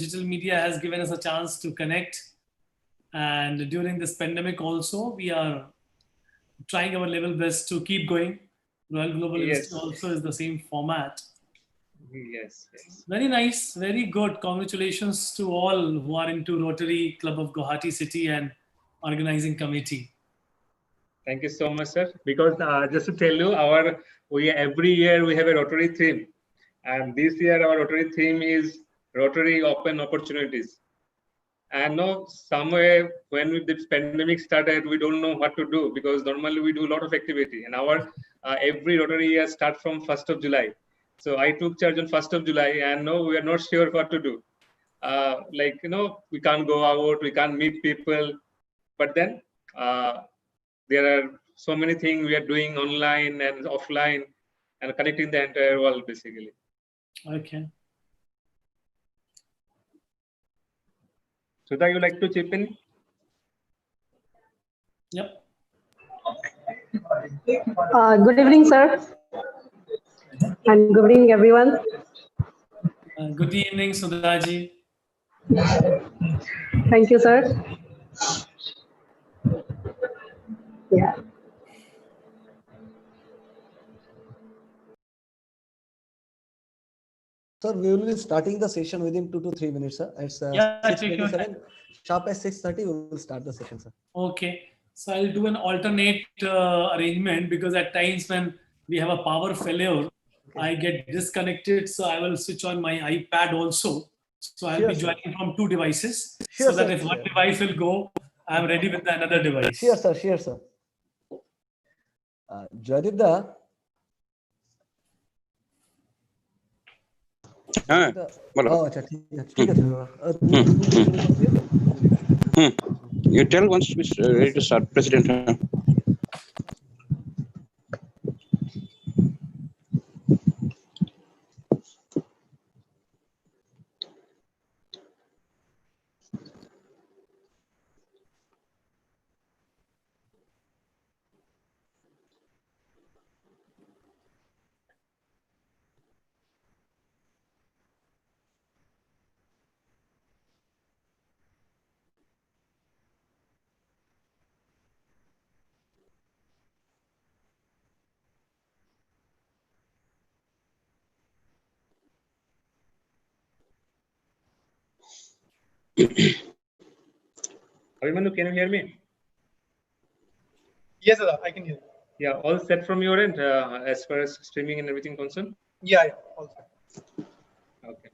digital media has given us a chance to connect. And during this pandemic also, we are trying our level best to keep going. Royal Global Institute also is the same format. Yes, yes. Very nice, very good. Congratulations to all who are into Rotary Club of Guwahati City and organizing committee. Thank you so much, sir. Because just to tell you, every year we have a Rotary theme, and this year our Rotary theme is Rotary Open Opportunities. And now somewhere when this pandemic started, we don't know what to do, because normally we do a lot of activity, and our every Rotary year starts from 1st of July. So I took charge on 1st of July, and no, we are not sure what to do. We can't go out, we can't meet people, but then there are so many things we are doing online and offline and connecting the entire world basically. Okay. Sudha, you like to chip in? Yep. Good evening, sir. And good evening, everyone. Good evening, Sudhaji. Thank you, sir. Yeah. Sir, we will be starting the session within 2 to 3 minutes, sir. It's 6:27. Sharp at 6:30, we will start the session, sir. Okay. So I'll do an alternate arrangement, because at times when we have a power failure, I get disconnected. So I will switch on my iPad also. So I'll be joining from 2 devices. So that if one device will go, I'm ready with another device. Sure, sir. Sure, sir. Jadida. You tell once we're ready to start, President. Abhimanyu, can you hear me? Yes, sir, I can hear you. Yeah, all set from your end as far as streaming and everything concerned? Yeah, all set. Okay.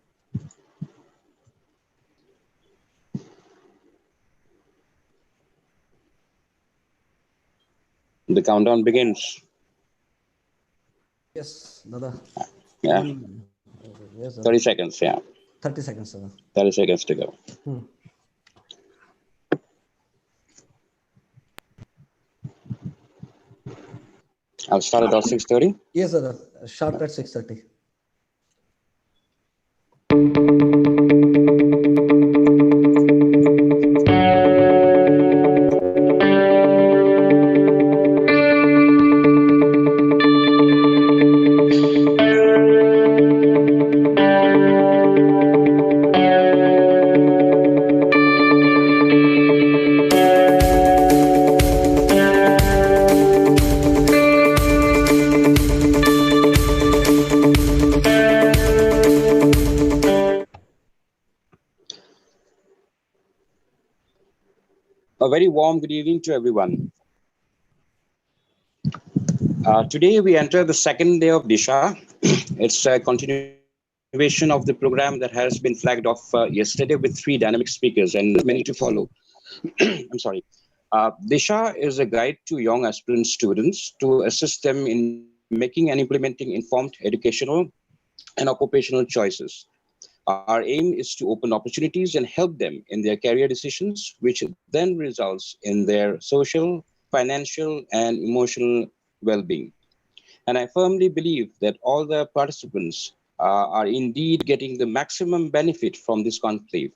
The countdown begins. Yes, Dada. Yeah. Yes, 30 seconds, yeah. 30 seconds, sir. 30 seconds to go. I'll start at 6:30. Yes, sir. Sharp at 6:30. A very warm good evening to everyone. Today we enter the second day of Disha. It's a continuation of the program that has been flagged off yesterday with 3 dynamic speakers and many to follow. I'm sorry. Disha is a guide to young aspirant students to assist them in making and implementing informed educational and occupational choices. Our aim is to open opportunities and help them in their career decisions, which then results in their social, financial, and emotional well-being. And I firmly believe that all the participants are indeed getting the maximum benefit from this conclave.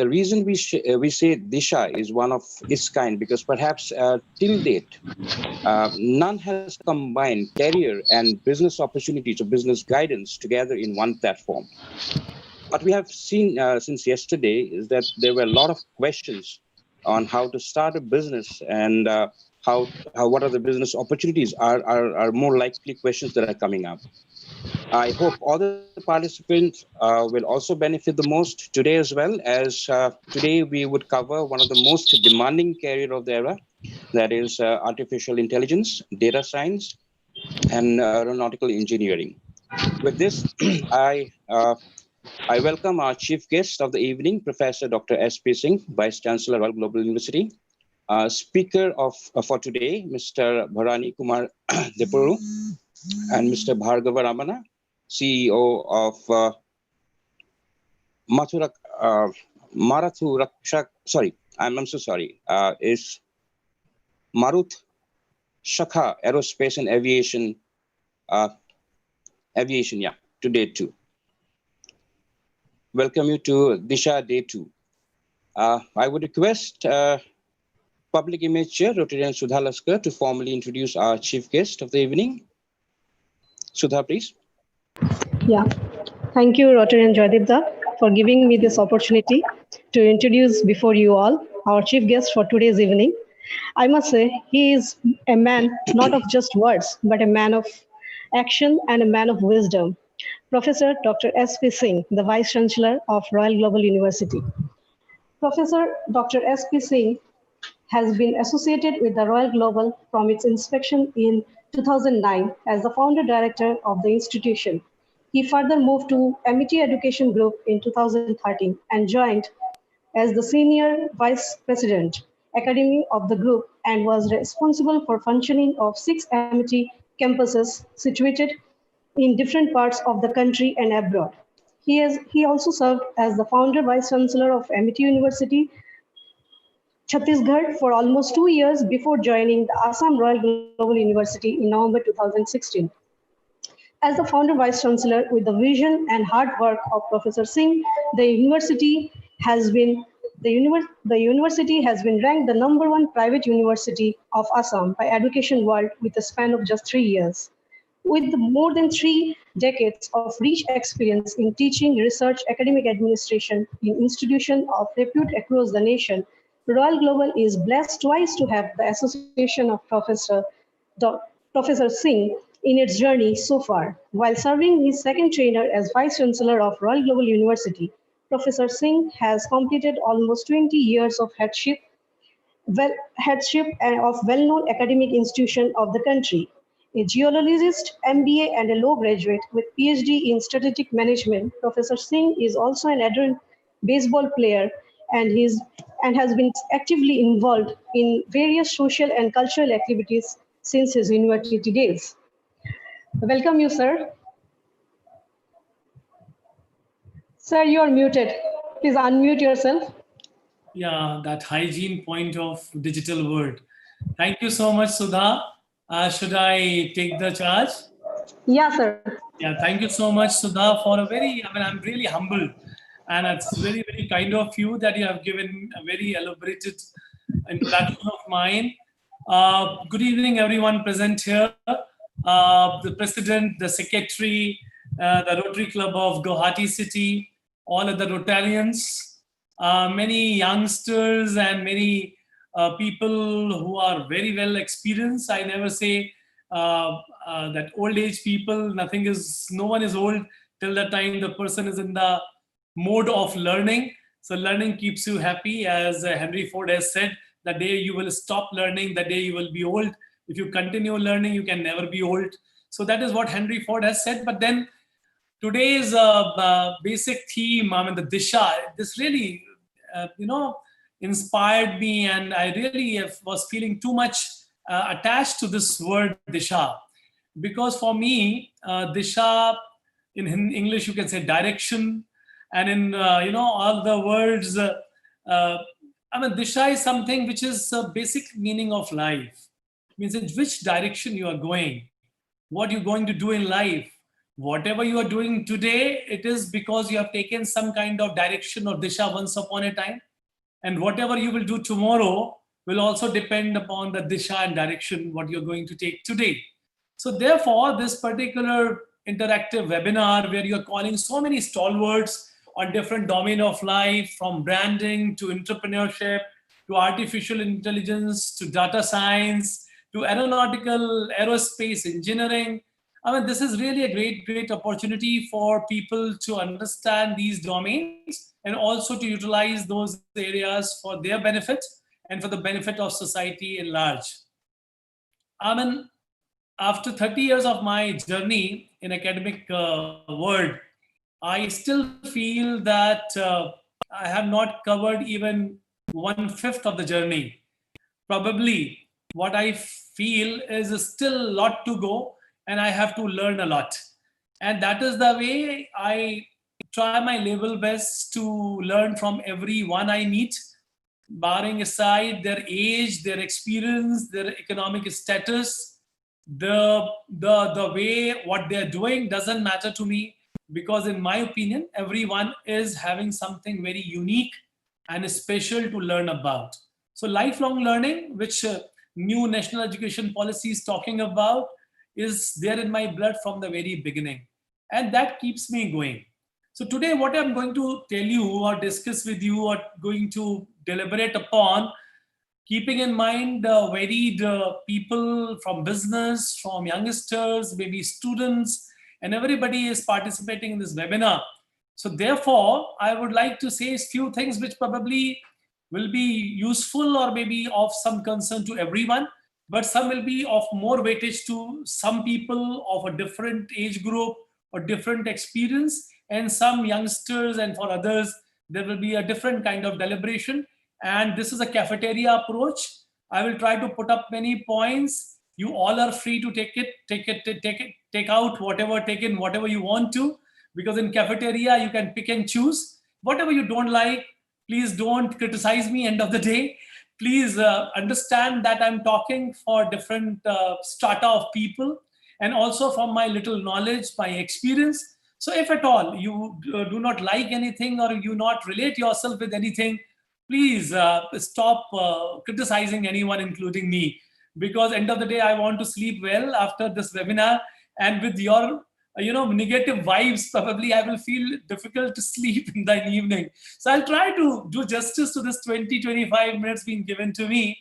The reason we say Disha is one of its kind, because perhaps till date, none has combined career and business opportunities or business guidance together in one platform. what we have seen since yesterday is that there were a lot of questions on how to start a business and what are the business opportunities are more likely questions that are coming up. I hope all the participants will also benefit the most today as well, as today we would cover one of the most demanding career of the era, that is artificial intelligence, data science, and aeronautical engineering. With this, I welcome our chief guest of the evening, Professor Dr. S.P. Singh, Vice Chancellor, Royal Global University. Speaker for today, Mr. Bharani Kumar Depuru, and Mr. Bhargava Ramana, CEO of I'm so sorry, is Maruthsakha Aerospace and Aviation, yeah, today too. Welcome you to Disha Day 2. I would request Public Image Chair, Rotarian Sudha Laskar, to formally introduce our chief guest of the evening. Sudha, please. Yeah. Thank you, Rotary and Joydipda, for giving me this opportunity to introduce before you all our chief guest for today's evening. I must say, he is a man not of just words, but a man of action and a man of wisdom. Professor Dr. S.P. Singh, the Vice Chancellor of Royal Global University. Professor Dr. S.P. Singh has been associated with the Royal Global from its inspection in 2009 as the founder director of the institution. He further moved to Amity Education Group in 2013 and joined as the senior vice president academy of the group and was responsible for functioning of 6 Amity campuses situated in different parts of the country and abroad. He also served as the founder vice chancellor of Amity University, Chhattisgarh for almost 2 years before joining the Assam Royal Global University in November 2016. As the founder vice chancellor, with the vision and hard work of Professor Singh, the university has been ranked the #1 private university of Assam by Education World with a span of just 3 years. With more than 3 decades of rich experience in teaching, research, academic administration in institutions of repute across the nation, Royal Global is blessed twice to have the association of Professor Singh in its journey so far. While serving his second tenure as Vice Chancellor of Royal Global University, Professor Singh has completed almost 20 years of headship of well-known academic institution of the country. A geologist, MBA, and a law graduate with PhD in strategic management, Professor Singh is also an adult baseball player and has been actively involved in various social and cultural activities since his university days. Welcome you, sir. Sir, you are muted. Please unmute yourself. Yeah, that hygiene point of digital world. Thank you so much, Sudha. Should I take the charge? Yeah, sir. Yeah, thank you so much, Sudha, for I'm really humbled. And it's very, very kind of you that you have given a very elaborated introduction of mine. Good evening, everyone present here. The president, the secretary, the Rotary Club of Guwahati City, all of the Rotarians, many youngsters and many people who are very well experienced. I never say that old age people, no one is old till the time the person is in the mode of learning. So learning keeps you happy. As Henry Ford has said, the day you will stop learning, the day you will be old. If you continue learning, you can never be old. So that is what Henry Ford has said. But then today's basic theme, the Disha, this really, inspired me, and I really was feeling too much attached to this word Disha, because for me, Disha in English you can say direction, and in all the words, Disha is something which is a basic meaning of life. It means in which direction you are going, what you're going to do in life. Whatever you are doing today, it is because you have taken some kind of direction or Disha once upon a time. And whatever you will do tomorrow will also depend upon the Disha and direction what you're going to take today. So therefore, this particular interactive webinar where you're calling so many stalwarts on different domain of life, from branding to entrepreneurship, to artificial intelligence, to data science, to aeronautical, aerospace engineering. I mean, this is really a great opportunity for people to understand these domains and also to utilize those areas for their benefit and for the benefit of society at large. I mean, after 30 years of my journey in academic world, I still feel that I have not covered even 1/5 of the journey. Probably what I feel is still a lot to go and I have to learn a lot. And that is the way I try my level best to learn from everyone I meet, barring aside their age, their experience, their economic status, the way what they're doing doesn't matter to me, because in my opinion, everyone is having something very unique and special to learn about. So lifelong learning, which new national education policy is talking about, is there in my blood from the very beginning. And that keeps me going. So today, what I'm going to tell you or discuss with you or going to deliberate upon, keeping in mind varied people from business, from youngsters, maybe students, and everybody is participating in this webinar. So therefore, I would like to say a few things which probably will be useful or maybe of some concern to everyone, but some will be of more weightage to some people of a different age group or different experience, and some youngsters, and for others, there will be a different kind of deliberation. And this is a cafeteria approach. I will try to put up many points. You all are free to take out whatever, take in whatever you want to, because in cafeteria, you can pick and choose. Whatever you don't like, please don't criticize me end of the day. Please understand that I'm talking for different strata of people and also from my little knowledge, my experience. So if at all you do not like anything or you not relate yourself with anything, please stop criticizing anyone, including me, because end of the day, I want to sleep well after this webinar, and with your negative vibes, probably I will feel difficult to sleep in the evening. So I'll try to do justice to this 20-25 minutes being given to me.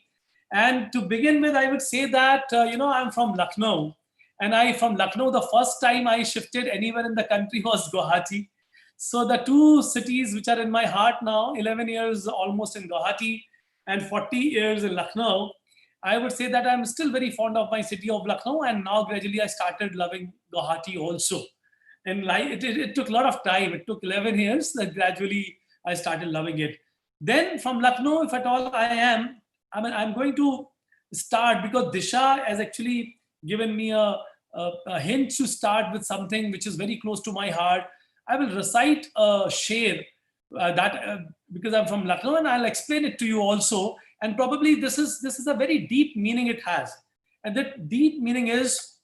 And to begin with, I would say that, I'm from Lucknow. And from Lucknow, the first time I shifted anywhere in the country was Guwahati. So the two cities which are in my heart now, 11 years almost in Guwahati and 40 years in Lucknow, I would say that I'm still very fond of my city of Lucknow, and now gradually I started loving Guwahati also. And it took a lot of time. It took 11 years that gradually I started loving it. Then from Lucknow, if at all I'm going to start, because Disha has actually given me a hint to start with something which is very close to my heart. I will recite a sher because I'm from Lucknow, and I'll explain it to you also. And probably this is a very deep meaning it has. And that deep meaning is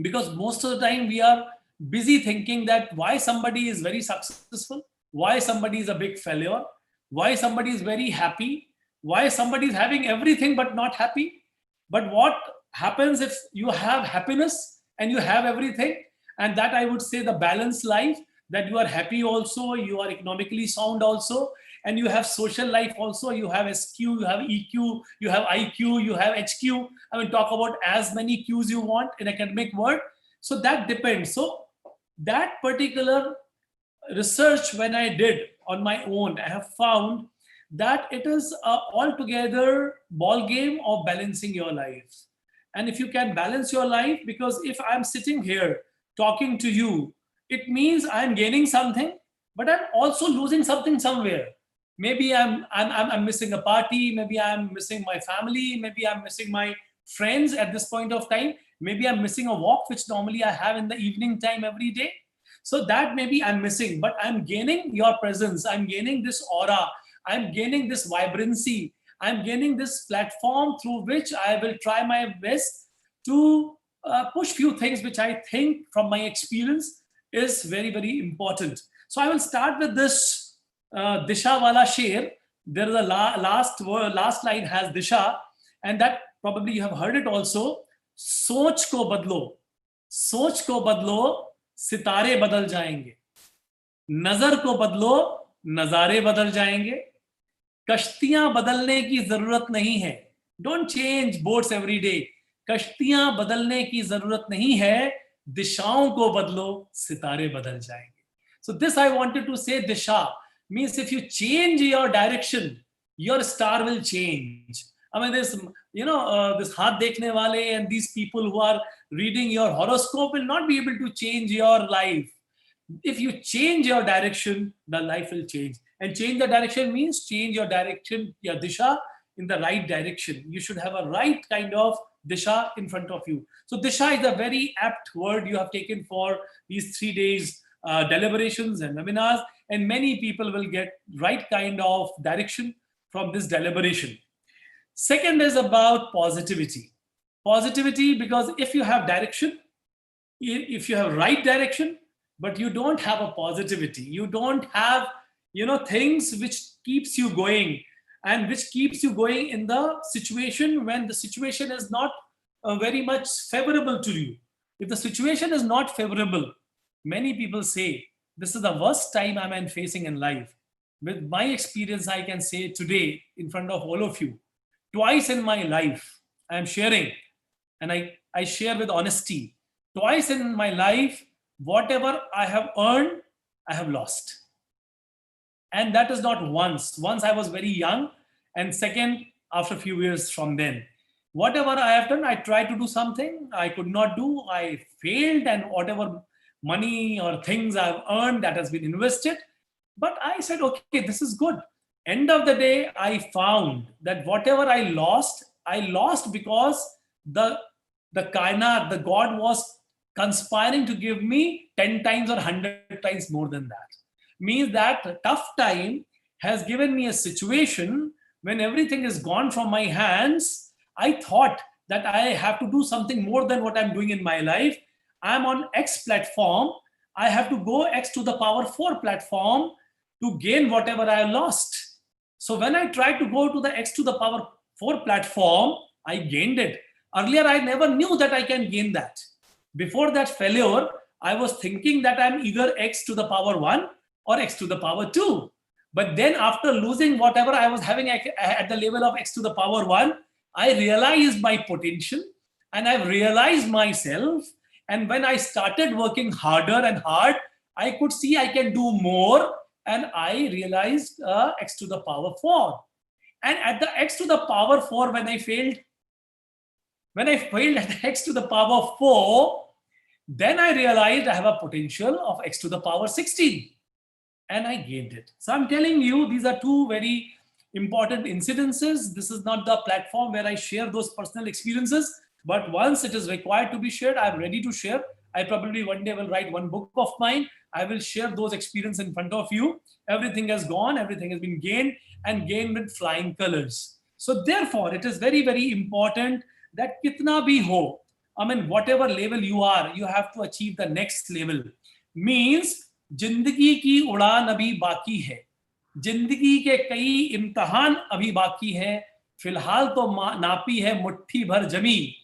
because most of the time we are busy thinking that why somebody is very successful, why somebody is a big failure, why somebody is very happy, why somebody is having everything but not happy. But what happens if you have happiness and you have everything? And that I would say the balanced life, that you are happy also, you are economically sound also, and you have social life also. You have SQ, you have EQ, you have IQ, you have HQ. I mean, talk about as many Qs you want in academic world. So that depends. So that particular research when I did on my own, I have found that it is a altogether ball game of balancing your life. And if you can balance your life, because if I'm sitting here talking to you, it means I'm gaining something, but I'm also losing something somewhere. Maybe I'm missing a party, maybe I'm missing my family, maybe I'm missing my friends at this point of time, maybe I'm missing a walk which normally I have in the evening time every day. So that maybe I'm missing, but I'm gaining your presence, I'm gaining this aura, I'm gaining this vibrancy, I'm gaining this platform through which I will try my best to push few things which I think from my experience is very, very important. So I will start with this Disha wala sher. There is a last line has Disha, and that probably you have heard it also. Soch ko badlo, sitare badal jayenge. नजर को बदलो, नजारे बदल जाएंगे। कश्तियां बदलने की जरूरत नहीं है। Don't change boats every day. कश्तियां बदलने की जरूरत नहीं है, दिशाओं को बदलो, सितारे बदल जाएंगे। So this I wanted to say, Disha means if you change your direction, your star will change. I mean, this, this haath dekhne wale and these people who are reading your horoscope will not be able to change your life. If you change your direction, the life will change. And change the direction means change your direction, your Disha, in the right direction. You should have a right kind of Disha in front of you. So Disha is a very apt word you have taken for these 3 days deliberations and webinars, and many people will get right kind of direction from this deliberation. Second is about positivity. Positivity, because if you have direction, if you have right direction, but you don't have a positivity, you don't have things which keeps you going and which keeps you going in the situation when the situation is not very much favorable to you. If the situation is not favorable, many people say this is the worst time I'm facing in life. With my experience, I can say today in front of all of you, twice in my life I am sharing, and I share with honesty, twice in my life, whatever I have earned, I have lost. And that is not once. Once I was very young, and second, after a few years from then. Whatever I have done, I tried to do something, I could not do, I failed, and whatever money or things I've earned, that has been invested. But I said, okay, this is good. End of the day, I found that whatever I lost because the kainat, the God was conspiring to give me 10 times or 100 times more than that. Means that tough time has given me a situation when everything is gone from my hands. I thought that I have to do something more than what I'm doing in my life. I'm on X platform. I have to go X to the power 4 platform to gain whatever I lost. So when I tried to go to the X to the power 4 platform, I gained it. Earlier, I never knew that I can gain that. Before that failure, I was thinking that I'm either X to the power 1 or X to the power 2. But then after losing whatever I was having at the level of X to the power 1, I realized my potential and I've realized myself. And when I started working harder and hard, I could see I can do more. And I realized X to the power 4. And at the X to the power 4, when I failed at the X to the power 4, then I realized I have a potential of X to the power 16. And I gained it. So I'm telling you, these are two very important incidences. This is not the platform where I share those personal experiences, but once it is required to be shared, I'm ready to share. I probably one day will write one book of mine. I will share those experiences in front of you. Everything has gone, everything has been gained, and gained with flying colors. So therefore, it is very, very important that kitna bhi ho, I mean, whatever level you are, you have to achieve the next level. Means, जिंदगी की उड़ान अभी बाकी है, जिंदगी के कई इम्तिहान अभी बाकी है, फिलहाल तो नापी है मुट्ठी भर जमी,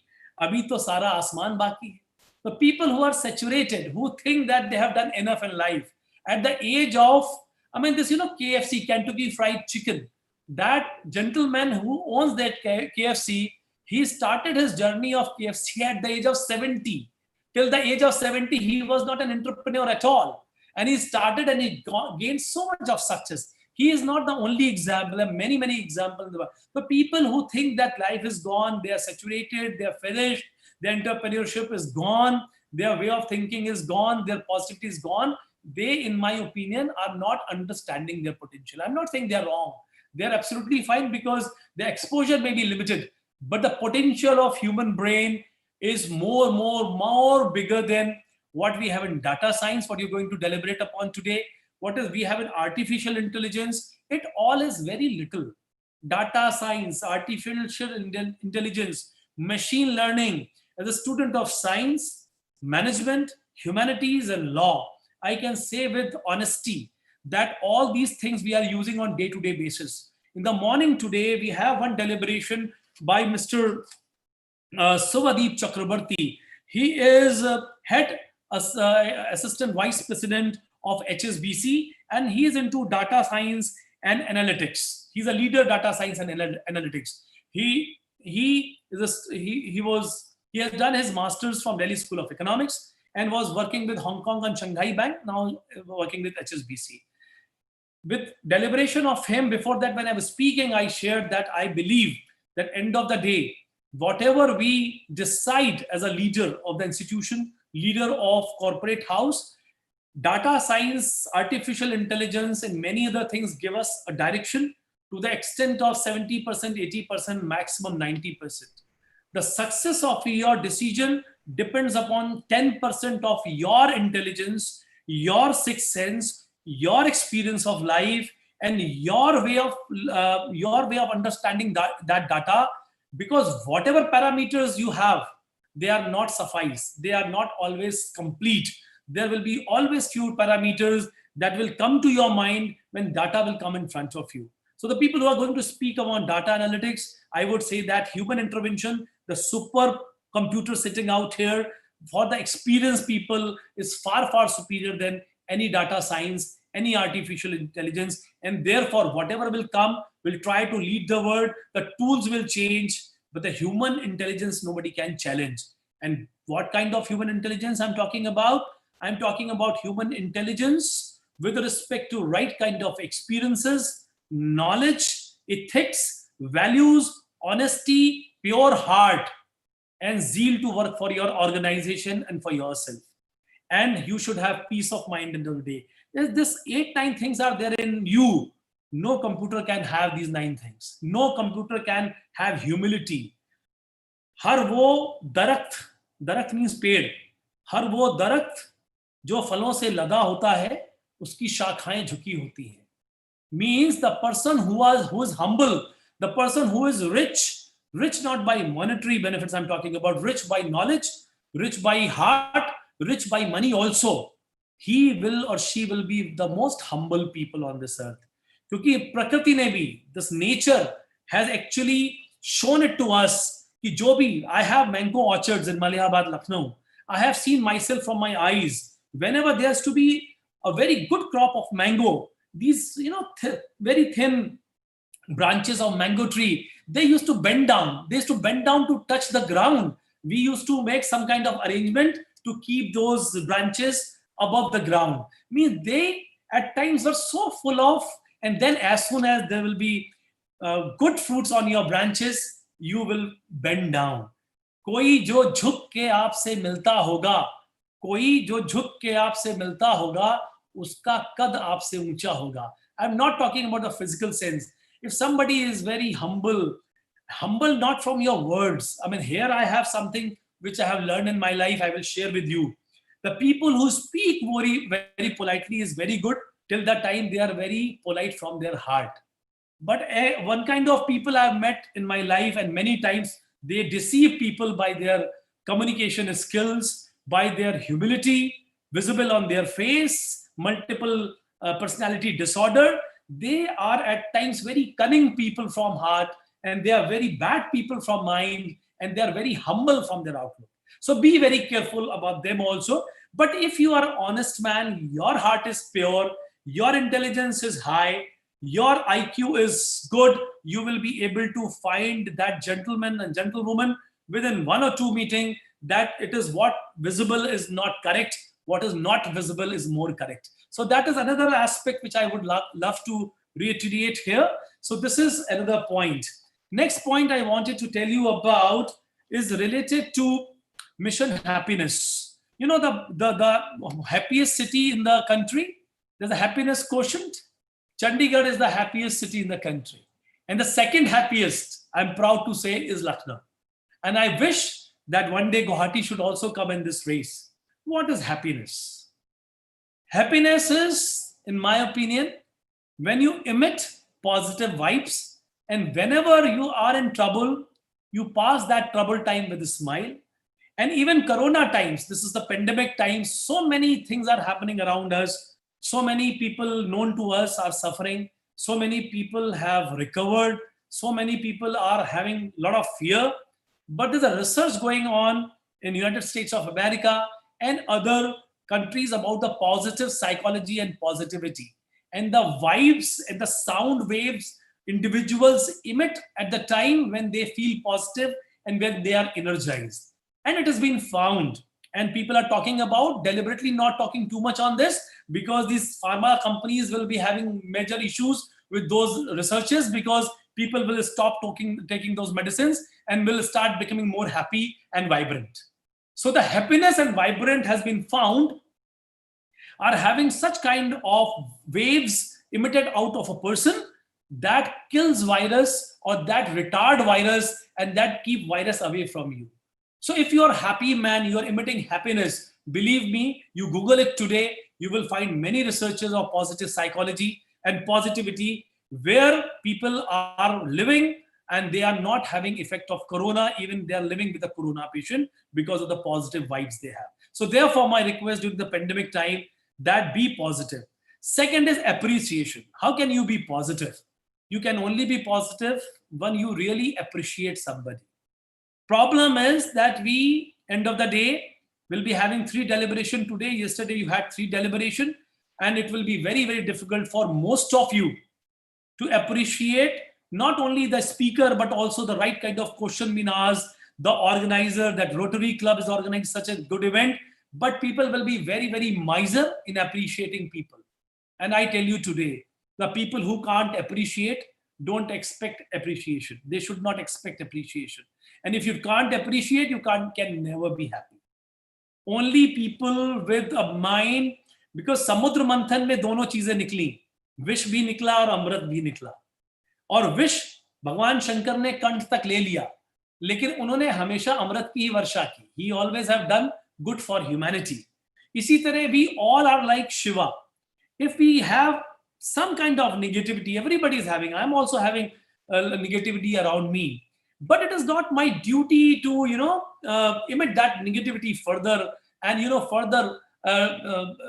अभी तो सारा आसमान बाकी है. The people who are saturated, who think that they have done enough in life, at the age of, I mean, this, KFC, Kentucky Fried Chicken, that gentleman who owns that KFC, he started his journey of KFC at the age of 70. Till the age of 70, he was not an entrepreneur at all. And he started and he gained so much of success. He is not the only example. There are many, many examples. The people who think that life is gone, they are saturated, they are finished, their entrepreneurship is gone, their way of thinking is gone, their positivity is gone. They, in my opinion, are not understanding their potential. I'm not saying they're wrong. They're absolutely fine because their exposure may be limited, but the potential of human brain is more bigger than what we have in data science, what you're going to deliberate upon today, what is we have in artificial intelligence. It all is very little. Data science, artificial intelligence, machine learning. As a student of science, management, humanities, and law, I can say with honesty that all these things we are using on day-to-day basis. In the morning today, we have one deliberation by Mr. Suvadeep Chakrabarti. He is head assistant vice president of HSBC, and he is into data science and analytics. He's a leader data science and analytics. He has done his master's from Delhi School of Economics and was working with Hong Kong and Shanghai Bank, now working with HSBC. With deliberation of him, before that when I was speaking, I shared that I believe that end of the day, whatever we decide as a leader of the institution, leader of corporate house, data science, artificial intelligence, and many other things give us a direction to the extent of 70%, 80%, maximum 90%. The success of your decision depends upon 10% of your intelligence, your sixth sense, your experience of life, and your way of understanding that data. Because whatever parameters you have, they are not suffice. They are not always complete. There will be always few parameters that will come to your mind when data will come in front of you. So the people who are going to speak about data analytics, I would say that human intervention, the super computer sitting out here for the experienced people is far, far superior than any data science, any artificial intelligence. And therefore, whatever will come will try to lead the world. The tools will change, but the human intelligence, nobody can challenge. And what kind of human intelligence I'm talking about? I'm talking about human intelligence with respect to right kind of experiences, knowledge, ethics, values, honesty, pure heart, and zeal to work for your organization and for yourself. And you should have peace of mind in the day. This 8-9 things are there in you. No computer can have these 9 things. No computer can have humility. हर वो दरख्त means पेड़, हर वो दरख्त जो फलों से लदा होता है उसकी शाखाएं झुकी होती हैं. Means the person who is humble, the person who is rich not by monetary benefits, I'm talking about rich by knowledge, rich by heart, rich by money also, he will or she will be the most humble people on this earth. क्योंकि प्रकृति ने भी, this nature has actually shown it to us कि जो भी, I have mango orchards in Malihabad, Lucknow. I have seen myself from my eyes. Whenever there has to be a very good crop of mango, these very thin branches of mango tree, they used to bend down. They used to bend down to touch the ground. We used to make some kind of arrangement to keep those branches above the ground. Means they at times were so full of, and then as soon as there will be good fruits on your branches, you will bend down. कोई जो झुक के आपसे मिलता होगा, कोई जो झुक के आपसे मिलता होगा, उसका कद आपसे ऊंचा होगा. I'm not talking about the physical sense. If somebody is very humble not from your words. I mean, here I have something which I have learned in my life, I will share with you. The people who speak very, very politely is very good till the time they are very polite from their heart. But one kind of people I have met in my life, and many times they deceive people by their communication skills, by their humility, visible on their face, multiple personality disorder. They are at times very cunning people from heart, and they are very bad people from mind, and they are very humble from their outlook. So be very careful about them also. But if you are an honest man, your heart is pure, your intelligence is high, your IQ is good, you will be able to find that gentleman and gentlewoman within 1 or 2 meetings that it is what visible is not correct, what is not visible is more correct. So that is another aspect which I would love to reiterate here. So this is another point. Next point I wanted to tell you about is related to mission happiness. You know, the happiest city in the country, there's a happiness quotient. Chandigarh is the happiest city in the country. And the second happiest, I'm proud to say, is Lucknow. And I wish that one day Guwahati should also come in this race. What is happiness? Happiness is, in my opinion, when you emit positive vibes, and whenever you are in trouble, you pass that trouble time with a smile. And even Corona times, this is the pandemic times, so many things are happening around us. So many people known to us are suffering. So many people have recovered. So many people are having a lot of fear. But there's a research going on in United States of America and other country is about the positive psychology and positivity. And the vibes and the sound waves individuals emit at the time when they feel positive and when they are energized. And it has been found, and people are talking about, deliberately not talking too much on this, because these pharma companies will be having major issues with those researches, because people will stop taking those medicines and will start becoming more happy and vibrant. So the happiness and vibrant has been found are having such kind of waves emitted out of a person that kills virus or that retard virus and that keep virus away from you. So if you are happy man, you are emitting happiness, believe me, you Google it today, you will find many researchers of positive psychology and positivity where people are living and they are not having effect of corona, even they are living with a corona patient because of the positive vibes they have. So therefore my request during the pandemic time, that be positive. Second is appreciation. How can you be positive? You can only be positive when you really appreciate somebody. Problem is that we, end of the day, will be having 3 deliberation today. Yesterday you had 3 deliberation, and it will be very, very difficult for most of you to appreciate not only the speaker, but also the right kind of question being asked, the organizer, that Rotary Club is organizing such a good event, but people will be very, very miser in appreciating people. And I tell you today, the people who can't appreciate don't expect appreciation. They should not expect appreciation. And if you can't appreciate, you can never be happy. Only people with a mind, because samudra manthan में दोनों चीजें निकली, विष भी निकला और अमृत भी निकला, और विष भगवान शंकर ने कंठ तक ले लिया, लेकिन उन्होंने हमेशा अमृत की ही वर्षा की. He always have done good for humanity. इसी तरह we all are like Shiva. If we have some kind of negativity, everybody is having, I'm also having negativity around me, but it is not my duty to emit that negativity further and further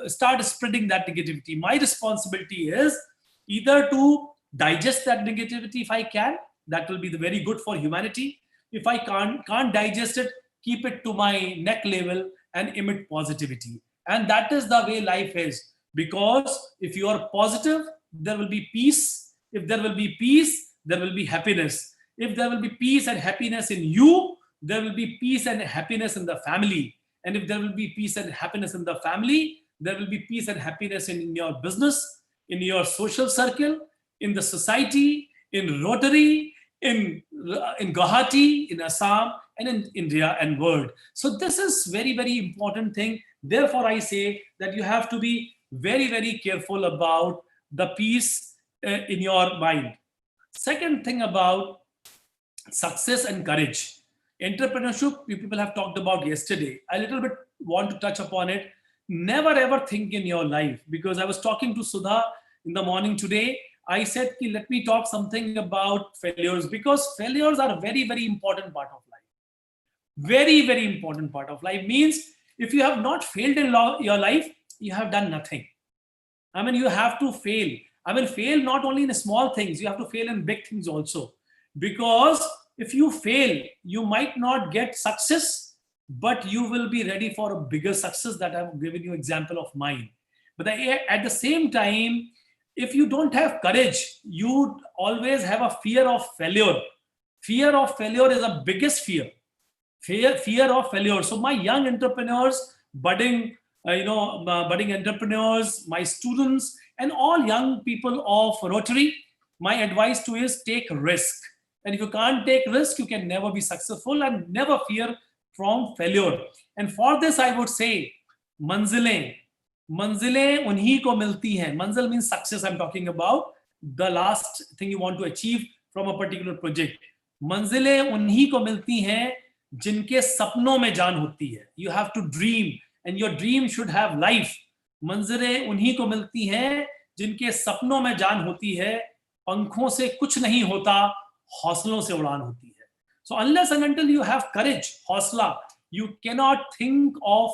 start spreading that negativity. My responsibility is either to digest that negativity if I can, that will be very good for humanity. If I can't digest it, keep it to my neck level and emit positivity. And that is the way life is. Because if you are positive, there will be peace. If there will be peace, there will be happiness. If there will be peace and happiness in you, there will be peace and happiness in the family. And if there will be peace and happiness in the family, there will be peace and happiness in your business, in your social circle, in the society, in Rotary, in Guwahati, in Assam, and in India and world. So this is very, very important thing. Therefore, I say that you have to be very, very careful about the peace in your mind. Second thing about success and courage. Entrepreneurship, people have talked about yesterday. I little bit want to touch upon it. Never ever think in your life, because I was talking to Sudha in the morning today. I said, let me talk something about failures, because failures are a very, very important part of life. Very, very important part of life means if you have not failed in your life, you have done nothing. I mean, you have to fail. I mean, fail not only in small things, you have to fail in big things also. Because if you fail, you might not get success, but you will be ready for a bigger success that I've given you example of mine. But at the same time, if you don't have courage, you always have a fear of failure. Fear of failure is the biggest fear. Fear of failure. So my young entrepreneurs, budding entrepreneurs, my students, and all young people of Rotary, my advice to you is take risk. And if you can't take risk, you can never be successful, and never fear from failure. And for this, I would say, manzilein unhi ko milti hain. Manzil means success. I'm talking about the last thing you want to achieve from a particular project. Manzilein unhi ko milti hain jinke sapnon mein jaan hoti hai. You have to dream, and your dream should have life. Manzilein unhi ko milti hain jinke sapnon mein jaan hoti hai. Pankhon se kuch nahi hota, हौसलों से उड़ान होती है. So unless and until you have courage, हौसला, you cannot think of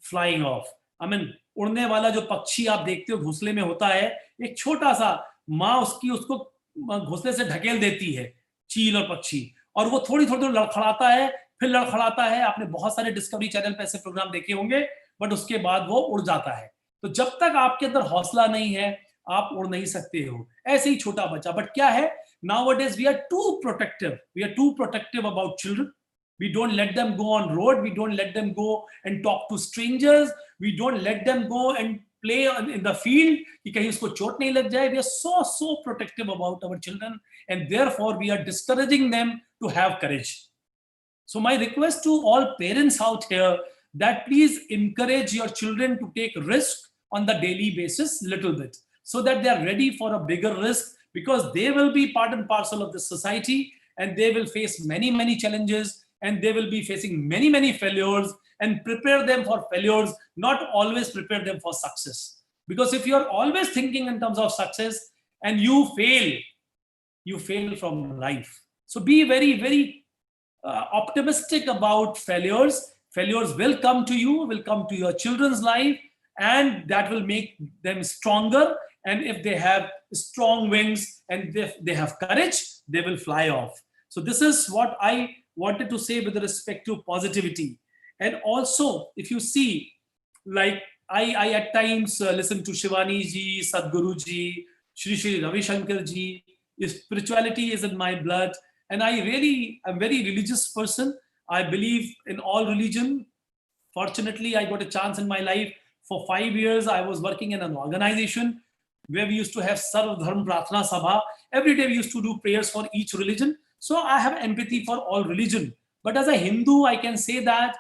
flying off. I mean, उड़ने वाला जो पक्षी आप देखते हो घोंसले में होता है, एक छोटा सा माँ उसको घोंसले से ढकेल देती है, चील और पक्षी, और वो थोड़ी थोड़ी लड़खड़ाता है, फिर लड़खड़ाता है. आपने बहुत सारे डिस्कवरी चैनल पे ऐसे प्रोग्राम देखे होंगे. बट उसके बाद वो उड़ जाता है। तो जब तक आपके अंदर हौसला नहीं है, आप उड़ नहीं सकते हो। ऐसे ही छोटा बच्चा, बट क्या है, nowadays we are too protective about children. We don't let them go on road, we don't let them go and talk to strangers, we don't let them go and play in the field कि कहीं उसको चोट नहीं लग जाए. We are so protective about our children, and therefore we are discouraging them to have courage. So my request to all parents out here, that please encourage your children to take risk on the daily basis little bit, so that they are ready for a bigger risk, because they will be part and parcel of the society, and they will face many challenges, and they will be facing many failures, and prepare them for failures, not always prepare them for success. Because if you are always thinking in terms of success and you fail from life. So be very optimistic about failures. Failures will come to you, will come to your children's life, and that will make them stronger. And if they have strong wings and if they have courage, they will fly off. So this is what I wanted to say with respect to positivity. And also, if you see, like I at times listen to Shivani ji, Sadhguru ji, Shri Ravi Shankar ji. Spirituality is in my blood, and I'm very religious person. I believe in all religion. Fortunately, I got a chance in my life. For 5 years, I was working in an organization where we used to have Sarv Dharm Pratna Sabha. Every day we used to do prayers for each religion. So I have empathy for all religion. But as a Hindu, I can say that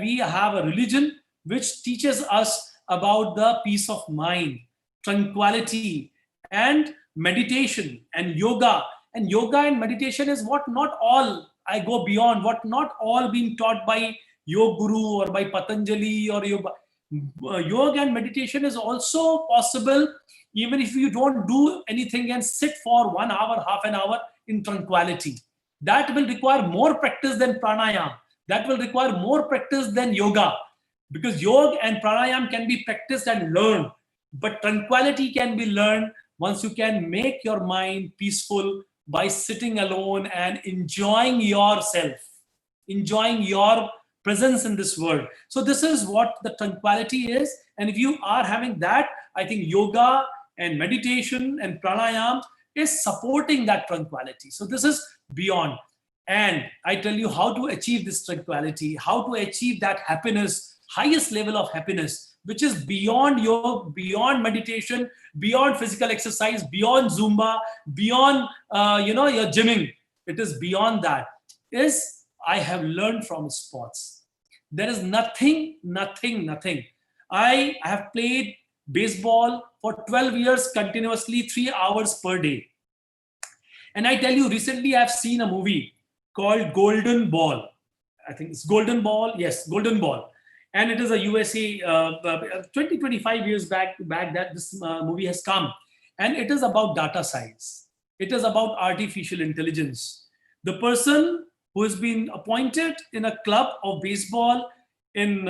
we have a religion which teaches us about the peace of mind, tranquility, and meditation and yoga. And yoga and meditation is what not all, I go beyond, what not all being taught by Yoga Guru or by Patanjali or yoga. Yoga and meditation is also possible even if you don't do anything and sit for 1 hour, half an hour in tranquility. That will require more practice than pranayam. That will require more practice than yoga, because yoga and pranayam can be practiced and learned, but tranquility can be learned once you can make your mind peaceful by sitting alone and enjoying yourself, enjoying your presence in this world. So this is what the tranquility is. And if you are having that, I think yoga and meditation and pranayam is supporting that tranquility. So this is beyond. And I tell you how to achieve this tranquility, how to achieve that happiness, highest level of happiness, which is beyond yoga, beyond meditation, beyond physical exercise, beyond Zumba, beyond your gymming. It is beyond that. Is I have learned from sports. There is nothing. I have played baseball for 12 years continuously, 3 hours per day. And I tell you, recently I've seen a movie called Golden Ball. I think it's Golden Ball. Yes, Golden Ball. And it is a USA 25 years back that this movie has come. And it is about data science. It is about artificial intelligence. The person who has been appointed in a club of baseball in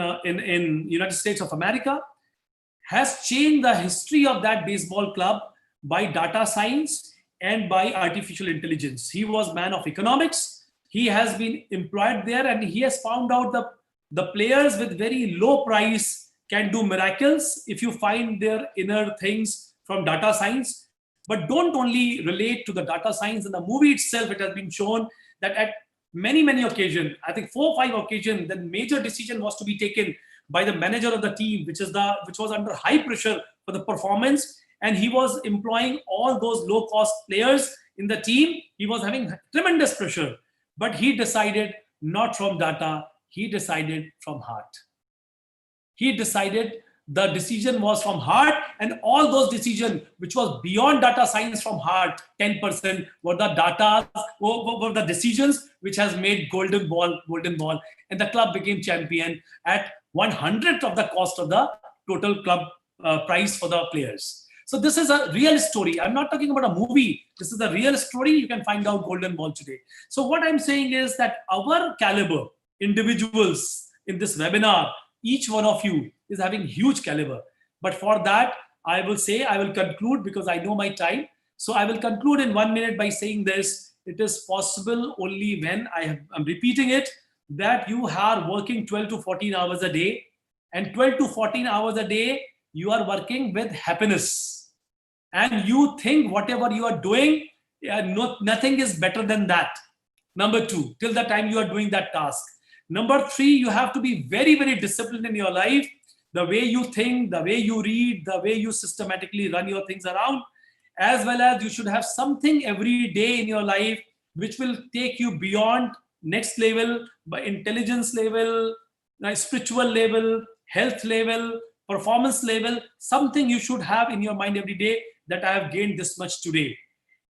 United States of America has changed the history of that baseball club by data science and by artificial intelligence. He was man of economics. He has been employed there, and he has found out the players with very low price can do miracles if you find their inner things from data science. But don't only relate to the data science. In the movie itself, it has been shown that at many occasions, I think 4 or 5 occasions, the major decision was to be taken by the manager of the team, which was under high pressure for the performance, and he was employing all those low-cost players in the team. He was having tremendous pressure, but he decided not from data. He decided from heart. He decided the decision was from heart, and all those decisions which was beyond data science from heart, 10% were the decisions which has made Golden Ball, and the club became champion at 100th of the cost of the total club price for the players. So this is a real story. I'm not talking about a movie. This is a real story. You can find out Golden Ball today. So what I'm saying is that our caliber individuals in this webinar, each one of you is having huge caliber. But for that, I will conclude because I know my time. So I will conclude in 1 minute by saying this. It is possible only when I'm repeating it, that you are working 12 to 14 hours a day. And 12 to 14 hours a day, you are working with happiness. And you think whatever you are doing, nothing is better than that. Number 2, till the time you are doing that task. Number 3, you have to be very, very disciplined in your life. The way you think, the way you read, the way you systematically run your things around, as well as you should have something every day in your life which will take you beyond next level, by intelligence level, spiritual level, health level, performance level. Something you should have in your mind every day, that I have gained this much today.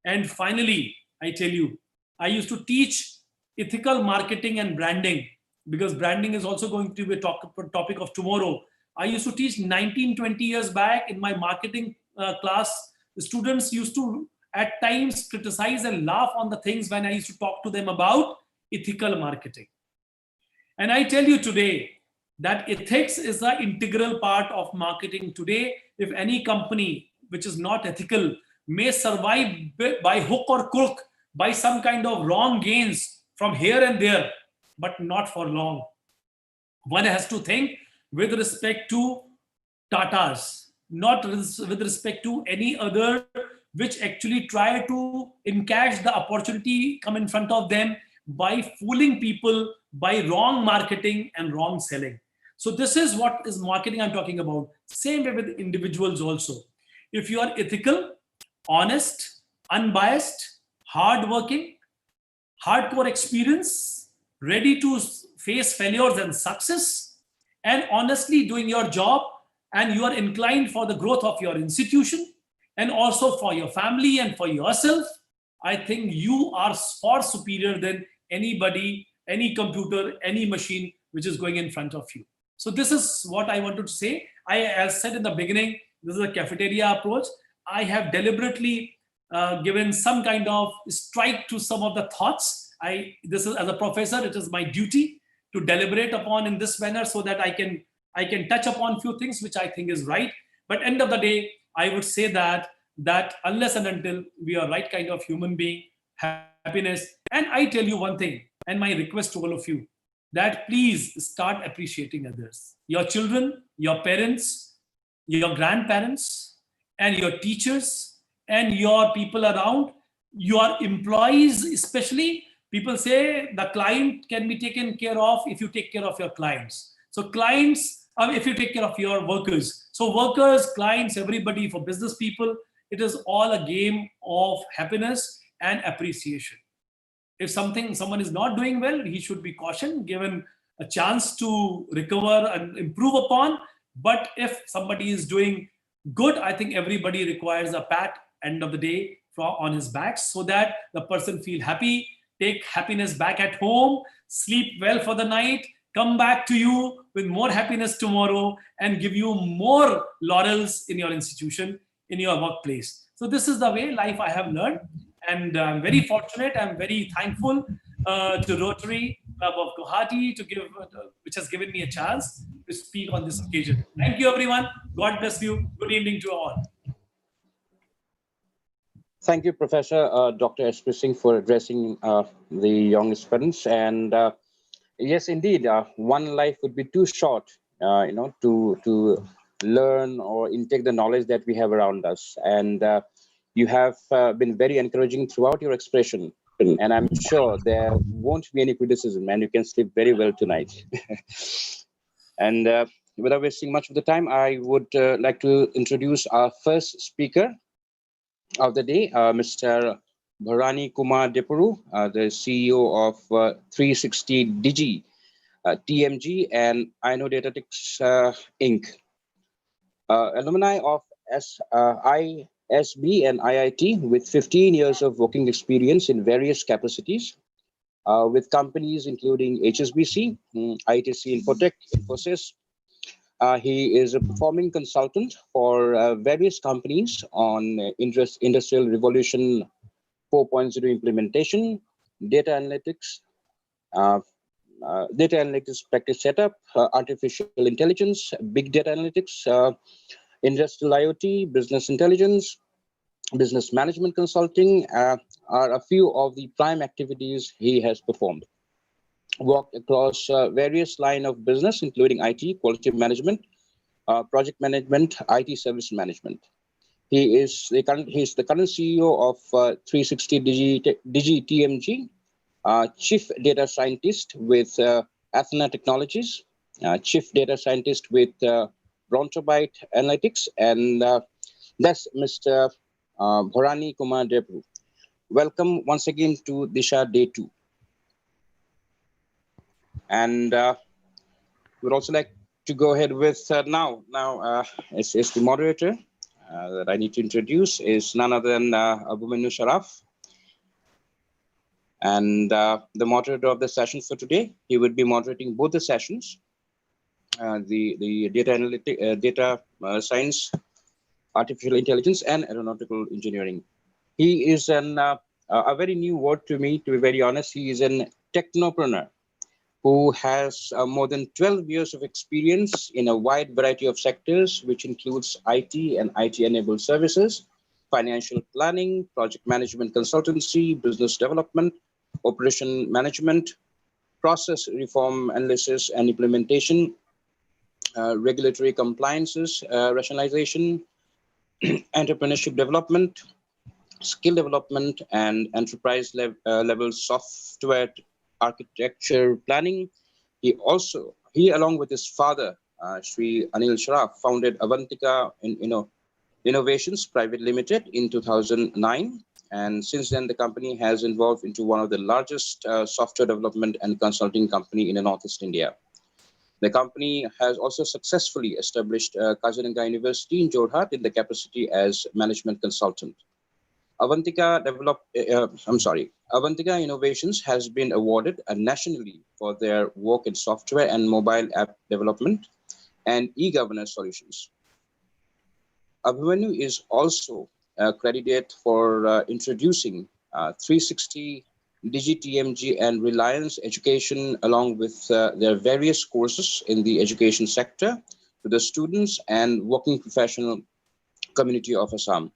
And finally, I tell you, I used to teach ethical marketing and branding, because branding is also going to be a topic of tomorrow. I used to teach 19-20 years back in my marketing class. The students used to at times criticize and laugh on the things when I used to talk to them about ethical marketing. And I tell you today that ethics is an integral part of marketing today. If any company which is not ethical may survive by hook or crook, by some kind of wrong gains from here and there, but not for long. One has to think with respect to Tatas, not with respect to any other which actually try to encash the opportunity come in front of them by fooling people, by wrong marketing and wrong selling. So this is what is marketing I'm talking about. Same way with individuals also. If you are ethical, honest, unbiased, hardworking, hardcore experience, ready to face failures and success, and honestly doing your job, and you are inclined for the growth of your institution and also for your family and for yourself, I think you are far superior than anybody, any computer, any machine which is going in front of you. So this is what I wanted to say. As said in the beginning, this is a cafeteria approach. I have deliberately given some kind of strike to some of the thoughts. This is, as a professor, it is my duty to deliberate upon in this manner, so that I can touch upon few things which I think is right. But end of the day, I would say that unless and until we are right kind of human being, happiness. And I tell you one thing, and my request to all of you, that please start appreciating others. Your children, your parents, your grandparents, and your teachers, and your people around, your employees especially. People say the client can be taken care of if you take care of your clients. So clients, if you take care of your workers. So workers, clients, everybody, for business people, it is all a game of happiness and appreciation. If someone is not doing well, he should be cautioned, given a chance to recover and improve upon. But if somebody is doing good, I think everybody requires a pat end of the day on his back, so that the person feel happy, take happiness back at home, sleep well for the night, come back to you with more happiness tomorrow, and give you more laurels in your institution, in your workplace. So this is the way life I have learned. And I'm very fortunate, I'm very thankful to Rotary Club of Guwahati which has given me a chance to speak on this occasion. Thank you, everyone. God bless you. Good evening to all. Thank you, Professor Dr. S.P. Singh, for addressing the young students. And yes, indeed, one life would be too short, to learn or intake the knowledge that we have around us. And you have been very encouraging throughout your expression. And I'm sure there won't be any criticism, and you can sleep very well tonight. And without wasting much of the time, I would like to introduce our first speaker of the day, Mr. Bharani Kumar Depuru, the CEO of 360 Digi, TMG, and Innodatatics Inc. Alumni of ISB and IIT with 15 years of working experience in various capacities with companies including HSBC, ITC Infotech, Infosys. He is a performing consultant for various companies on Industrial Revolution 4.0 implementation, data analytics practice setup, artificial intelligence, big data analytics, industrial IoT, business intelligence, business management consulting are a few of the prime activities he has performed. worked across various lines of business, including IT, quality management, project management, IT service management. He is the current CEO of 360 Digi TMG, Chief Data Scientist with Athena Technologies, Chief Data Scientist with Brontobite Analytics, and that's Mr. Bharani Kumar Depuru. Welcome once again to Disha Day 2. And we'd also like to go ahead with now it's the moderator that I need to introduce is none other than Abhimanyu Saraf. And the moderator of the session for today, he would be moderating both the sessions, the data science, artificial intelligence, and aeronautical engineering. He is a very new word to me, to be very honest. He is an technopreneur who has more than 12 years of experience in a wide variety of sectors, which includes IT and IT-enabled services, financial planning, project management consultancy, business development, operation management, process reform analysis and implementation, regulatory compliances, rationalization, entrepreneurship development, skill development, and enterprise level software architecture planning. He along with his father, Sri Anil Saraf, founded Avantika Innovations Private Limited in 2009. And since then, the company has evolved into one of the largest software development and consulting company in Northeast India. The company has also successfully established Kaziranga University in Jorhat in the capacity as management consultant. Avantika Innovations has been awarded nationally for their work in software and mobile app development and e-governance solutions. Abhimanyu is also credited for introducing 360 Digi TMG and Reliance Education along with their various courses in the education sector to the students and working professional community of Assam.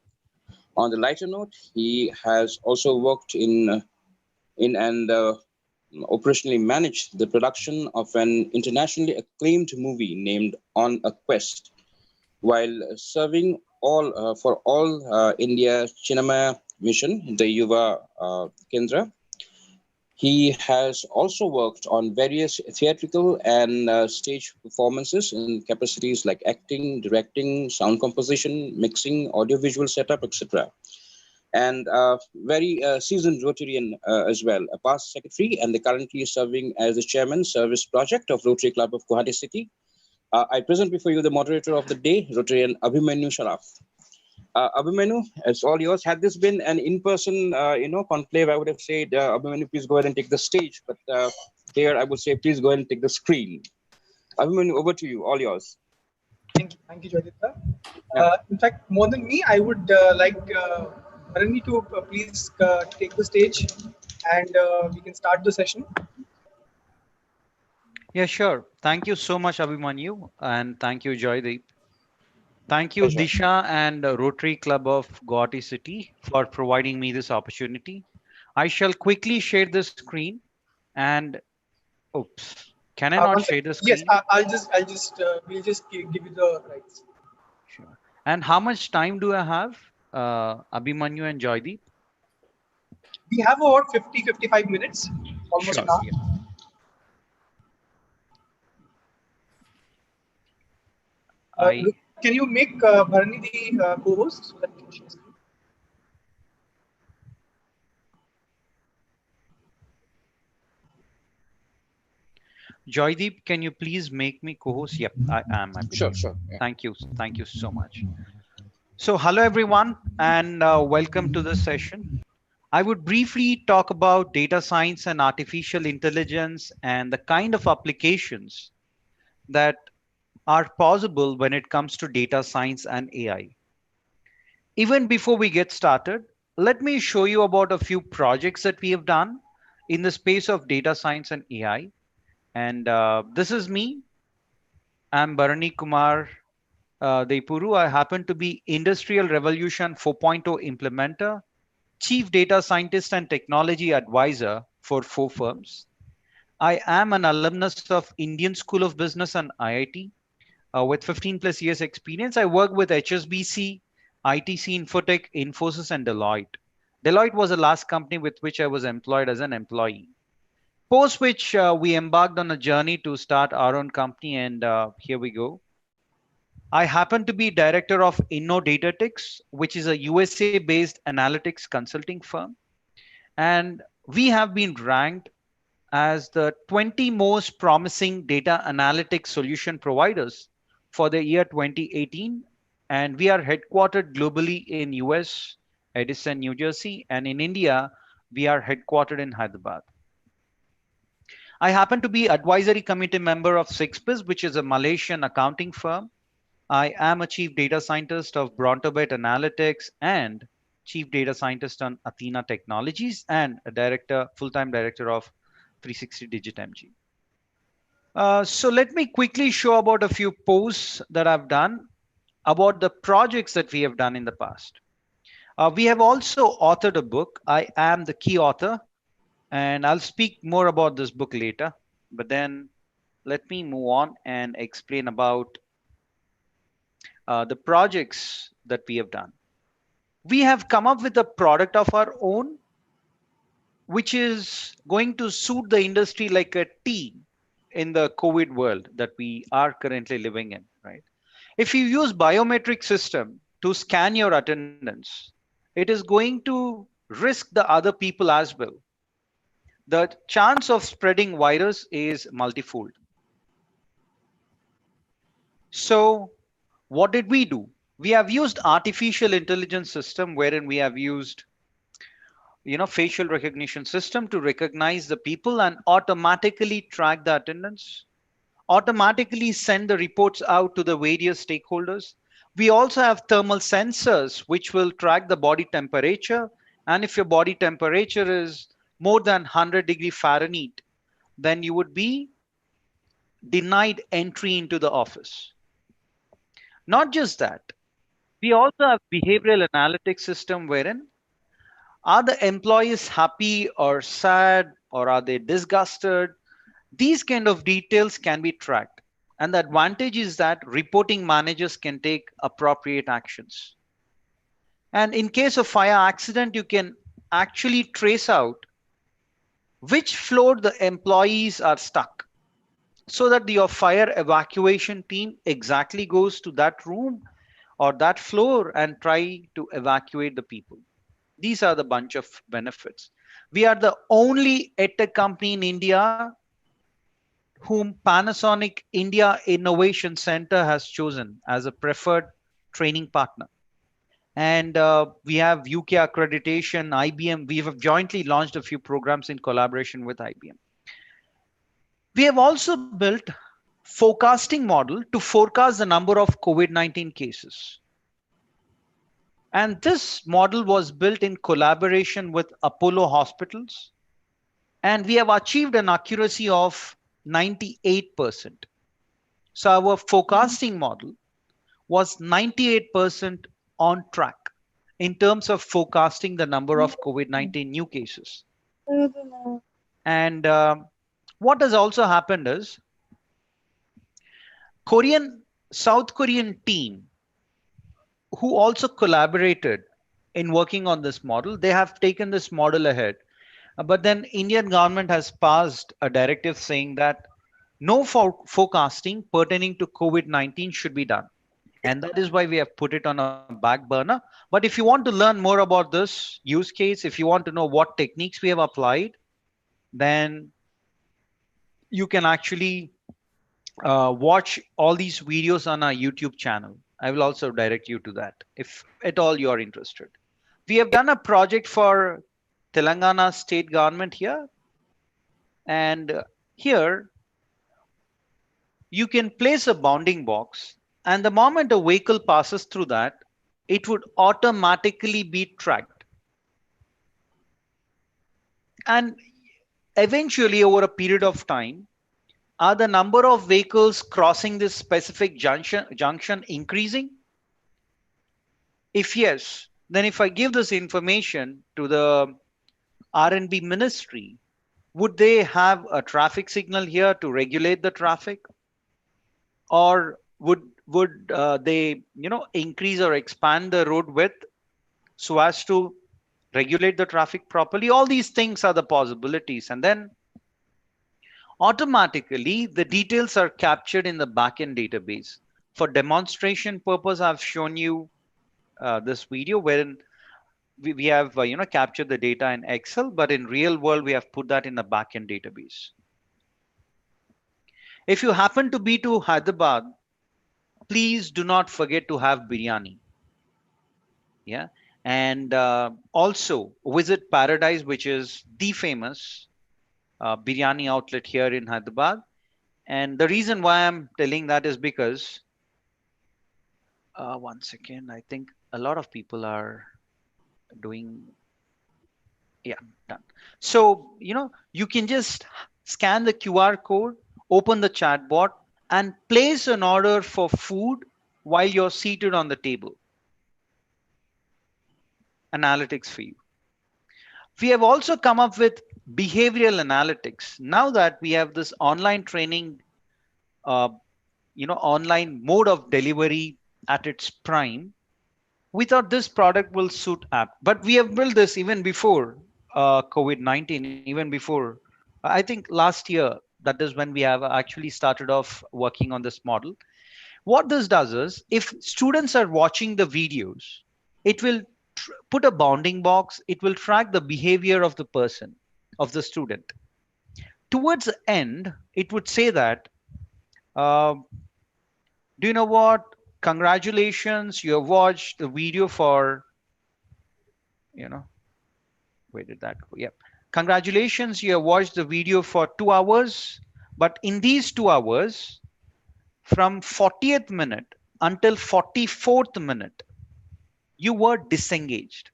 On the lighter note, he has also worked in and operationally managed the production of an internationally acclaimed movie named On a Quest, while serving for all India Cinema Mission, the Yuva Kendra. He has also worked on various theatrical and stage performances in capacities like acting, directing, sound composition, mixing, audiovisual setup, etc. And very seasoned Rotarian as well, a past secretary, and currently serving as the chairman service project of Rotary Club of Guwahati City. I present before you the moderator of the day, Rotarian Abhimanyu Saraf. Abhimanyu, it's all yours. Had this been an in-person, conclave, I would have said, Abhimanyu, please go ahead and take the stage. But here, I would say, please go ahead and take the screen. Abhimanyu, over to you. All yours. Thank you, Jyotika. In fact, more than me, I would like Bharani to please take the stage, and we can start the session. Yeah, sure. Thank you so much, Abhimanyu, and thank you, Joydeep. Thank you, Disha and Rotary Club of Guwahati City for providing me this opportunity. I shall quickly share the screen and, oops, can I not share the screen? Yes, we'll just give you the rights. Sure. And how much time do I have, Abhimanyu and Joydeep? We have about 50-55 minutes, almost Sure, an hour. yeah. Can you make Bharani the co-host? Joydeep, can you please make me co-host? Yep, I am. Sure. Yeah. Thank you so much. So hello everyone, and welcome to this session. I would briefly talk about data science and artificial intelligence and the kind of applications that are possible when it comes to data science and AI. Even before we get started, let me show you about a few projects that we have done in the space of data science and AI. And this is me. I'm Bharani Kumar Depuru. I happen to be Industrial Revolution 4.0 implementer, Chief Data Scientist and Technology Advisor for 4 firms. I am an alumnus of Indian School of Business and IIT with 15 plus years experience. I work with HSBC, ITC Infotech, Infosys, and Deloitte. Deloitte was the last company with which I was employed as an employee. Post which we embarked on a journey to start our own company, and here we go. I happen to be director of Innodatatics, which is a USA-based analytics consulting firm. And we have been ranked as the 20 most promising data analytics solution providers for the year 2018. And we are headquartered globally in US, Edison, New Jersey, and in India, we are headquartered in Hyderabad. I happen to be advisory committee member of Sixpis, which is a Malaysian accounting firm. I am a chief data scientist of Brontobet Analytics and chief data scientist on Athena Technologies and a director, full-time director of 360 Digit MG. So let me quickly show about a few posts that I've done about the projects that we have done in the past. We have also authored a book. I am the key author, and I'll speak more about this book later. But then let me move on and explain about the projects that we have done. We have come up with a product of our own, which is going to suit the industry like a tea in the COVID world that we are currently living in, right? If you use biometric system to scan your attendance, it is going to risk the other people as well. The chance of spreading virus is multifold. So what did we do? We have used artificial intelligence system wherein we have used facial recognition system to recognize the people and automatically track the attendance, automatically send the reports out to the various stakeholders. We also have thermal sensors which will track the body temperature. And if your body temperature is more than 100°F, then you would be denied entry into the office. Not just that, we also have behavioral analytics system wherein are the employees happy or sad, or are they disgusted? These kind of details can be tracked. And the advantage is that reporting managers can take appropriate actions. And in case of fire accident, you can actually trace out which floor the employees are stuck, so that your fire evacuation team exactly goes to that room or that floor and try to evacuate the people. These are the bunch of benefits. We are the only EdTech company in India whom Panasonic India Innovation Center has chosen as a preferred training partner. And we have UK accreditation, IBM. We have jointly launched a few programs in collaboration with IBM. We have also built forecasting model to forecast the number of COVID-19 cases. And this model was built in collaboration with Apollo Hospitals. And we have achieved an accuracy of 98%. So our forecasting model was 98% on track in terms of forecasting the number of COVID-19 new cases. And what has also happened is South Korean team who also collaborated in working on this model, they have taken this model ahead. But then Indian government has passed a directive saying that no forecasting pertaining to COVID-19 should be done. And that is why we have put it on a back burner. But if you want to learn more about this use case, if you want to know what techniques we have applied, then you can actually watch all these videos on our YouTube channel. I will also direct you to that if at all you are interested. We have done a project for Telangana state government here. And here you can place a bounding box, and the moment a vehicle passes through that, it would automatically be tracked. And eventually over a period of time, are the number of vehicles crossing this specific junction increasing? If yes, then if I give this information to the R&B ministry, Would they have a traffic signal here to regulate the traffic? Or would they, increase or expand the road width so as to regulate the traffic properly? All these things are the possibilities. And then automatically the details are captured in the backend database. For demonstration purpose, I've shown you this video wherein we have captured the data in Excel, but in real world we have put that in the backend database. If you happen to be to Hyderabad, please do not forget to have biryani. Yeah, and also visit Paradise, which is the famous biryani outlet here in Hyderabad. And the reason why I'm telling that is because one second, I think a lot of people are doing. Yeah, done. So, you can just scan the QR code, open the chat bot, and place an order for food while you're seated on the table. Analytics for you. We have also come up with behavioral analytics. Now that we have this online training, online mode of delivery at its prime, we thought this product will suit app. But we have built this even before COVID-19, even before, I think last year, that is when we have actually started off working on this model. What this does is, if students are watching the videos, it will put a bounding box. It will track the behavior of the person, of the student. Towards the end, it would say that, do you know what? Congratulations, you have watched the video for, where did that go? Yep. Congratulations, you have watched the video for 2 hours, but in these 2 hours, from 40th minute until 44th minute, you were disengaged.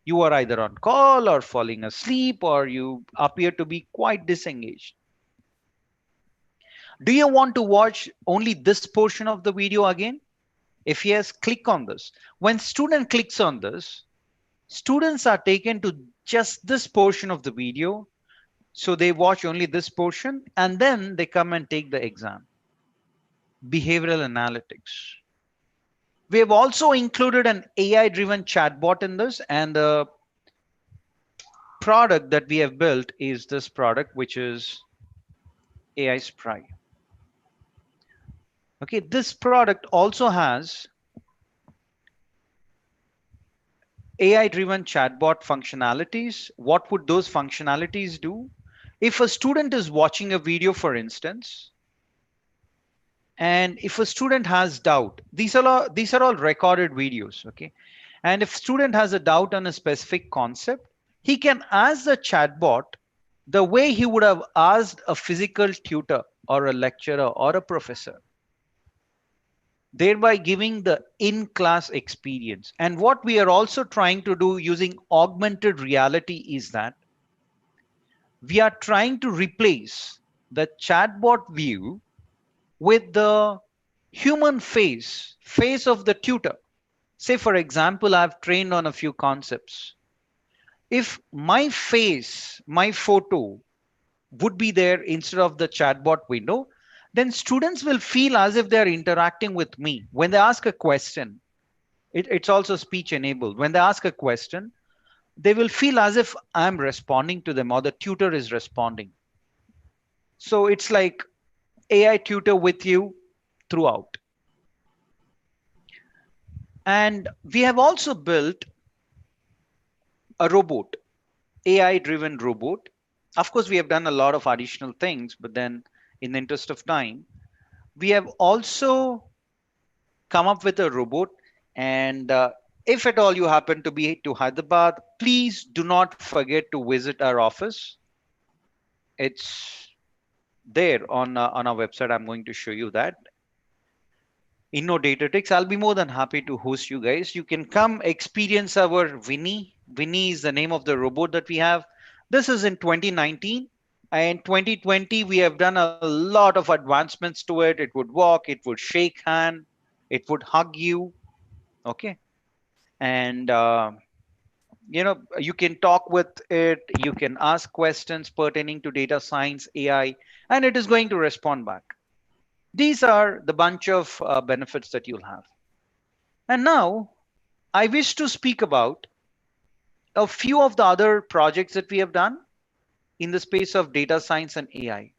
You were either on call or falling asleep, or you appear to be quite disengaged. Do you want to watch only this portion of the video again? If yes, click on this. When student clicks on this, students are taken to just this portion of the video. So they watch only this portion and then they come and take the exam. Behavioral analytics. We have also included an AI-driven chatbot in this, and the product that we have built is this product, which is AI Spry. Okay, this product also has AI-driven chatbot functionalities. What would those functionalities do? If a student is watching a video, for instance, and if a student has doubt, these are all recorded videos, okay? And if student has a doubt on a specific concept, he can ask the chatbot the way he would have asked a physical tutor or a lecturer or a professor, thereby giving the in-class experience. And what we are also trying to do using augmented reality is that we are trying to replace the chatbot view with the human face of the tutor. Say, for example, I've trained on a few concepts. If my face, my photo would be there instead of the chatbot window, then students will feel as if they're interacting with me. When they ask a question, it's also speech enabled. When they ask a question, they will feel as if I'm responding to them or the tutor is responding. So it's like AI tutor with you throughout. And we have also built a robot, AI-driven robot. Of course, we have done a lot of additional things, but then in the interest of time, we have also come up with a robot. And if at all you happen to be to Hyderabad, please do not forget to visit our office. It's there on our website. I'm going to show you that. Innodatatics. I'll be more than happy to host you guys. You can come experience our Winnie. Winnie is the name of the robot that we have. This is in 2019. And 2020, we have done a lot of advancements to it. It would walk, it would shake hand, it would hug you. Okay. And you can talk with it, you can ask questions pertaining to data science, AI, and it is going to respond back. These are the bunch of benefits that you'll have. And now I wish to speak about a few of the other projects that we have done in the space of data science and AI.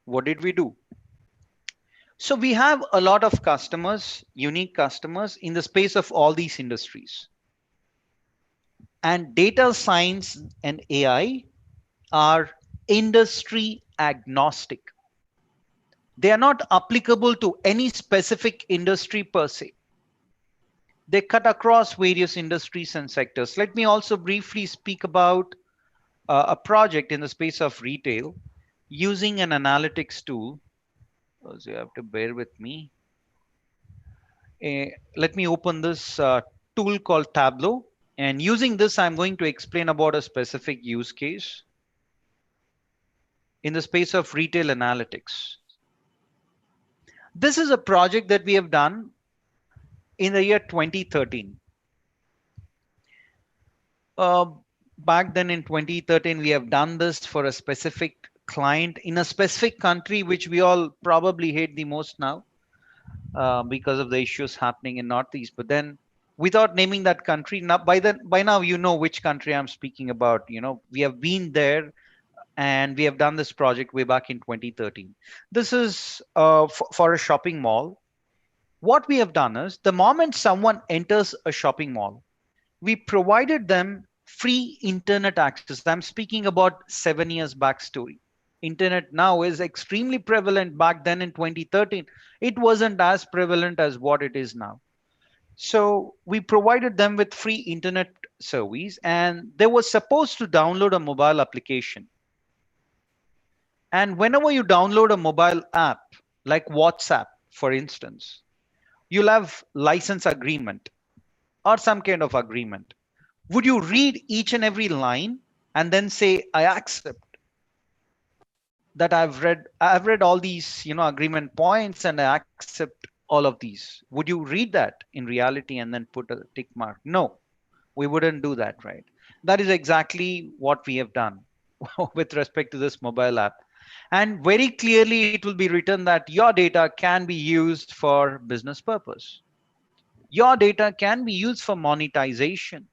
What did we do? So we have a lot of customers, unique customers in the space of all these industries. And data science and AI are industry agnostic. They are not applicable to any specific industry per se. They cut across various industries and sectors. Let me also briefly speak about a project in the space of retail using an analytics tool. So you have to bear with me. Let me open this tool called Tableau. And using this, I'm going to explain about a specific use case in the space of retail analytics. This is a project that we have done in the year 2013. Back then in 2013, we have done this for a specific client in a specific country, which we all probably hate the most now because of the issues happening in Northeast. But then without naming that country, by now, you know which country I'm speaking about. We have been there and we have done this project way back in 2013. This is for a shopping mall. What we have done is the moment someone enters a shopping mall, we provided them free internet access. I'm speaking about 7 years backstory. Internet now is extremely prevalent. Back then in 2013, it wasn't as prevalent as what it is now. So we provided them with free internet service, and they were supposed to download a mobile application. And whenever you download a mobile app, like WhatsApp, for instance, you'll have license agreement or some kind of agreement. Would you read each and every line and then say, I accept that I've read all these, agreement points and I accept all of these? Would you read that in reality and then put a tick mark? No, we wouldn't do that, right? That is exactly what we have done with respect to this mobile app. And very clearly, it will be written that your data can be used for business purpose. Your data can be used for monetization,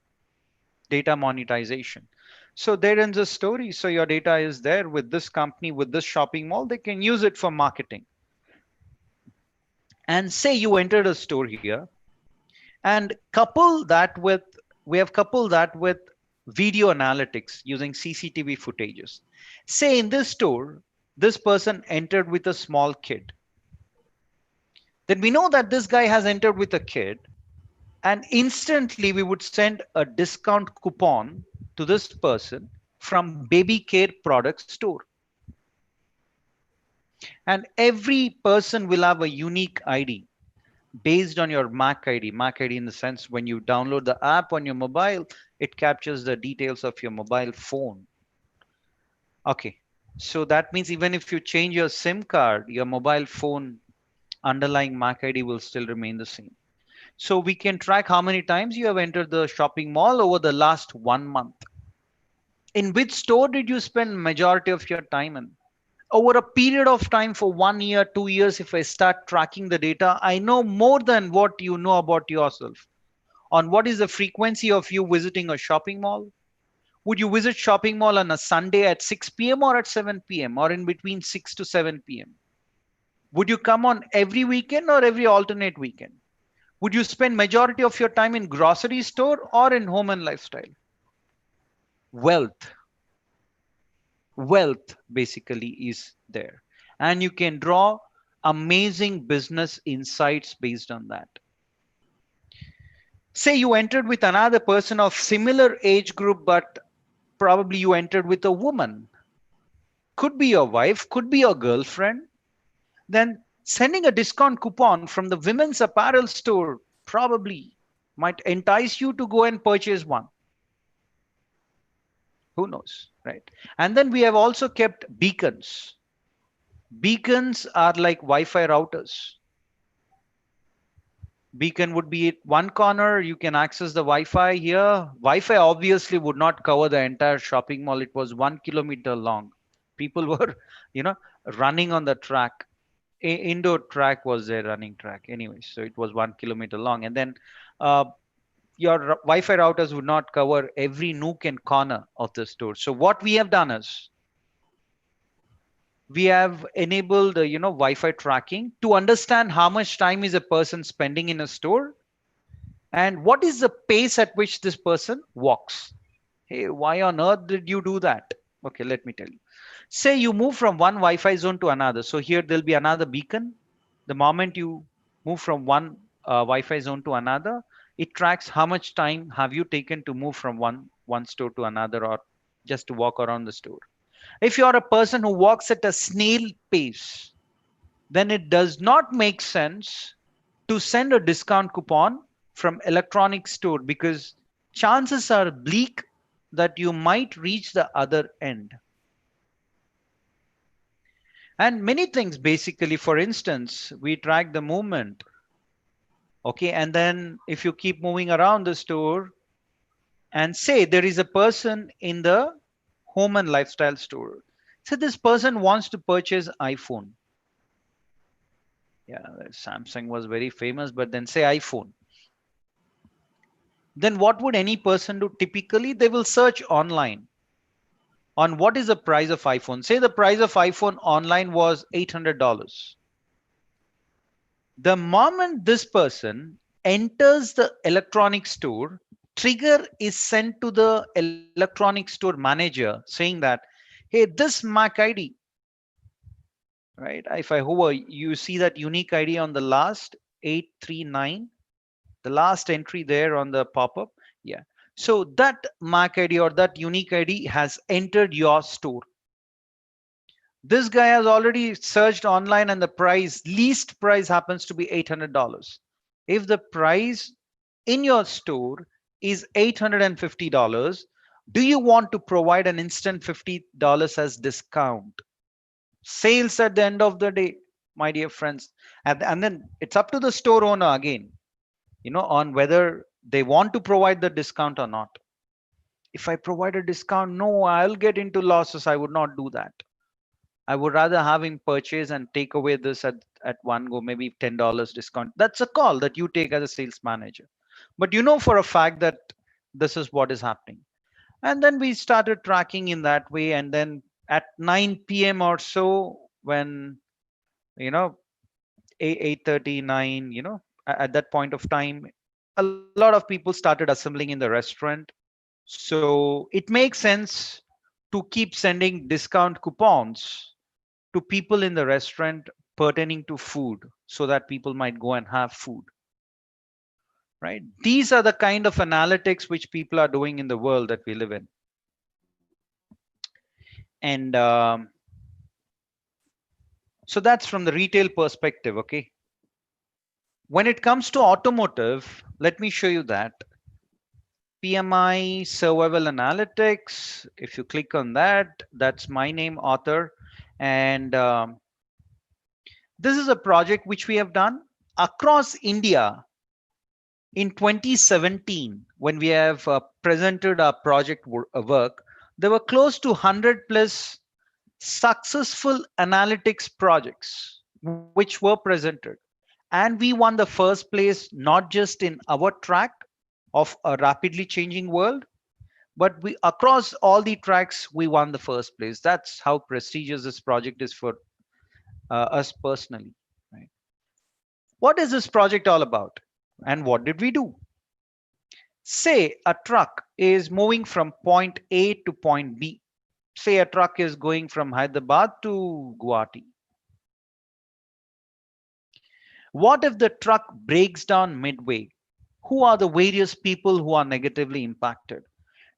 data monetization. So there ends the story. So your data is there with this company, with this shopping mall. They can use it for marketing. And say you entered a store here and we have coupled that with video analytics using CCTV footages. Say in this store, this person entered with a small kid. Then we know that this guy has entered with a kid, and instantly we would send a discount coupon to this person from baby care product store. And every person will have a unique ID based on your MAC ID. MAC ID in the sense when you download the app on your mobile, it captures the details of your mobile phone. Okay, so that means even if you change your SIM card, your mobile phone underlying MAC ID will still remain the same. So we can track how many times you have entered the shopping mall over the last 1 month. In which store did you spend majority of your time in? Over a period of time for 1 year, 2 years, if I start tracking the data, I know more than what you know about yourself. On what is the frequency of you visiting a shopping mall? Would you visit shopping mall on a Sunday at 6 p.m. or at 7 p.m. or in between 6 to 7 p.m.? Would you come on every weekend or every alternate weekend? Would you spend majority of your time in grocery store or in home and lifestyle? Wealth basically is there. And you can draw amazing business insights based on that. Say you entered with another person of similar age group, but probably you entered with a woman. Could be your wife, could be your girlfriend. Then sending a discount coupon from the women's apparel store probably might entice you to go and purchase one. Who knows, right? And then we have also kept beacons. Beacons are like Wi-Fi routers. Beacon would be at one corner. You can access the Wi-Fi here. Wi-Fi obviously would not cover the entire shopping mall. It was 1 kilometer long. People were, running on the track. Indoor track was their running track anyway. So it was 1 kilometer long. And then your Wi-Fi routers would not cover every nook and corner of the store. So what we have done is we have enabled Wi-Fi tracking to understand how much time is a person spending in a store and what is the pace at which this person walks. Hey, why on earth did you do that? Okay, let me tell you. Say you move from one Wi-Fi zone to another. So here there'll be another beacon. The moment you move from one Wi-Fi zone to another, it tracks how much time have you taken to move from one store to another or just to walk around the store. If you're a person who walks at a snail pace, then it does not make sense to send a discount coupon from electronic store because chances are bleak that you might reach the other end. And many things basically, for instance, we track the movement. Okay, and then if you keep moving around the store and say there is a person in the home and lifestyle store. So this person wants to purchase iPhone. Yeah, Samsung was very famous, but then say iPhone. Then what would any person do? Typically, they will search online on what is the price of iPhone. Say the price of iPhone online was $800. The moment this person enters the electronic store, trigger is sent to the electronic store manager saying that, hey, this MAC ID, right? If I hover, you see that unique ID on the last 839, the last entry there on the pop-up. Yeah. So that MAC ID or that unique ID has entered your store. This guy has already searched online and the least price happens to be $800. If the price in your store is $850, do you want to provide an instant $50 as discount? Sales at the end of the day, my dear friends. And then it's up to the store owner again, on whether they want to provide the discount or not. If I provide a discount, no, I'll get into losses. I would not do that. I would rather have him purchase and take away this at one go, maybe $10 discount. That's a call that you take as a sales manager. But you know for a fact that this is what is happening. And then we started tracking in that way. And then at 9 p.m. or so, when, 8:39, at that point of time, a lot of people started assembling in the restaurant. So it makes sense to keep sending discount coupons to people in the restaurant pertaining to food so that people might go and have food. Right? These are the kind of analytics which people are doing in the world that we live in. And so that's from the retail perspective. Okay. When it comes to automotive, let me show you that. PMI survival analytics. If you click on that, that's my name, author. And this is a project which we have done across India in 2017. When we have presented our project work, there were close to 100 plus successful analytics projects which were presented. And we won the first place, not just in our track of a rapidly changing world, but we across all the tracks, we won the first place. That's how prestigious this project is for us personally. Right? What is this project all about? And what did we do? Say a truck is moving from point A to point B. Say a truck is going from Hyderabad to Guwahati. What if the truck breaks down midway? Who are the various people who are negatively impacted?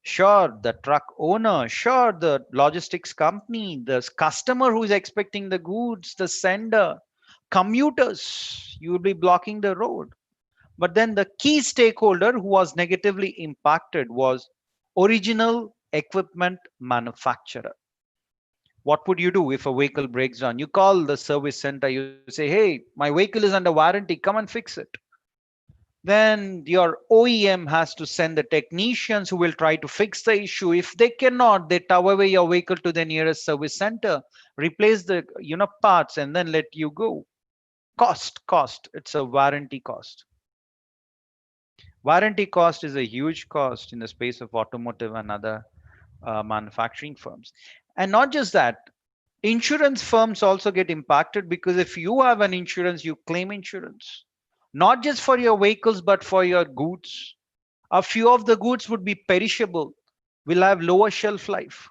Sure, the truck owner, sure, the logistics company, the customer who is expecting the goods, the sender, commuters, you will be blocking the road. But then the key stakeholder who was negatively impacted was original equipment manufacturer. What would you do if a vehicle breaks down? You call the service center, you say, hey, my vehicle is under warranty, come and fix it. Then your OEM has to send the technicians who will try to fix the issue. If they cannot, they tow away your vehicle to the nearest service center, replace the parts, and then let you go. Cost. It's a warranty cost. Warranty cost is a huge cost in the space of automotive and other manufacturing firms. And not just that, insurance firms also get impacted, because if you have an insurance, you claim insurance, not just for your vehicles, but for your goods. A few of the goods would be perishable, will have lower shelf life,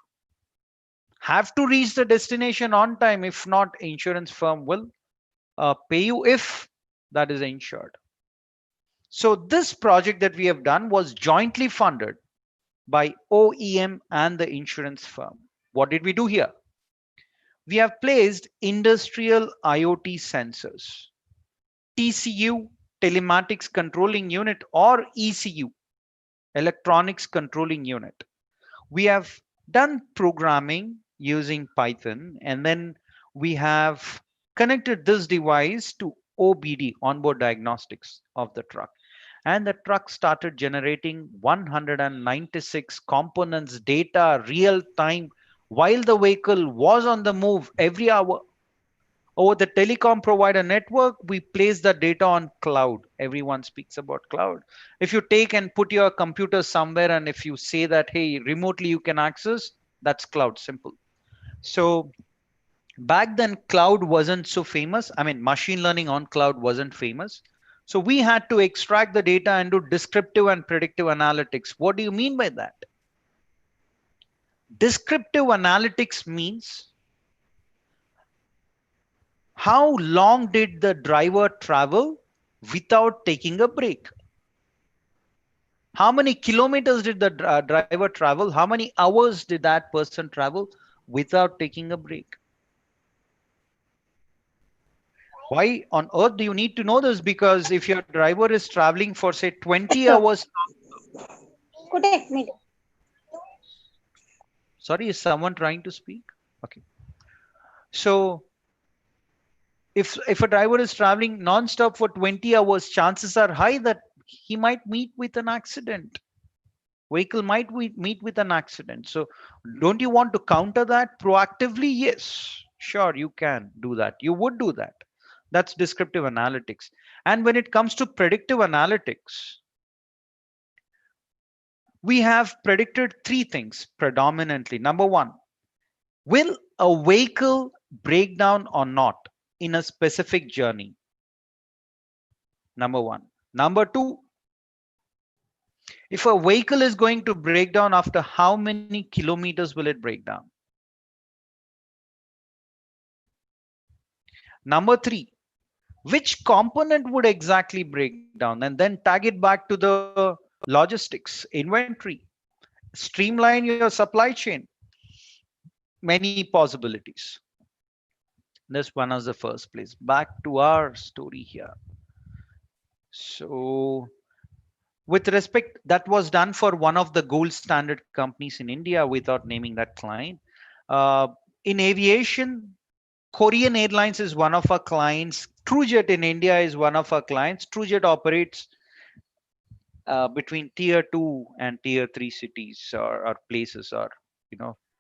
have to reach the destination on time. If not, insurance firm will pay you if that is insured. So this project that we have done was jointly funded by OEM and the insurance firm. What did we do here? We have placed industrial IoT sensors, TCU, telematics controlling unit, or ECU, electronics controlling unit. We have done programming using Python, and then we have connected this device to OBD, onboard diagnostics of the truck. And the truck started generating 196 components data real time while the vehicle was on the move every hour. Over the telecom provider network, we place the data on cloud. Everyone speaks about cloud. If you take and put your computer somewhere, and if you say that, hey, remotely you can access, that's cloud, simple. So back then, cloud wasn't so famous. I mean, machine learning on cloud wasn't famous. So we had to extract the data and do descriptive and predictive analytics. What do you mean by that? Descriptive analytics means how long did the driver travel without taking a break? How many kilometers did the driver travel? How many hours did that person travel without taking a break? Why on earth do you need to know this? Because if your driver is traveling for, say, 20 hours. Sorry, is someone trying to speak? Okay. So if a driver is traveling non-stop for 20 hours, chances are high that he might meet with an accident. Vehicle might meet with an accident. So don't you want to counter that proactively? Yes, sure, you can do that. You would do that. That's descriptive analytics. And when it comes to predictive analytics, we have predicted three things predominantly. Number one, will a vehicle break down or not in a specific journey? Number one. Number two, if a vehicle is going to break down, after how many kilometers will it break down? Number three, which component would exactly break down? And then tag it back to the logistics, inventory, streamline your supply chain. Many possibilities. This one is the first place. Back to our story here. So with respect, that was done for one of the gold standard companies in India without naming that client. In aviation, Korean Airlines is one of our clients. TrueJet in India is one of our clients. TrueJet operates between tier 2 and tier 3 cities or places, or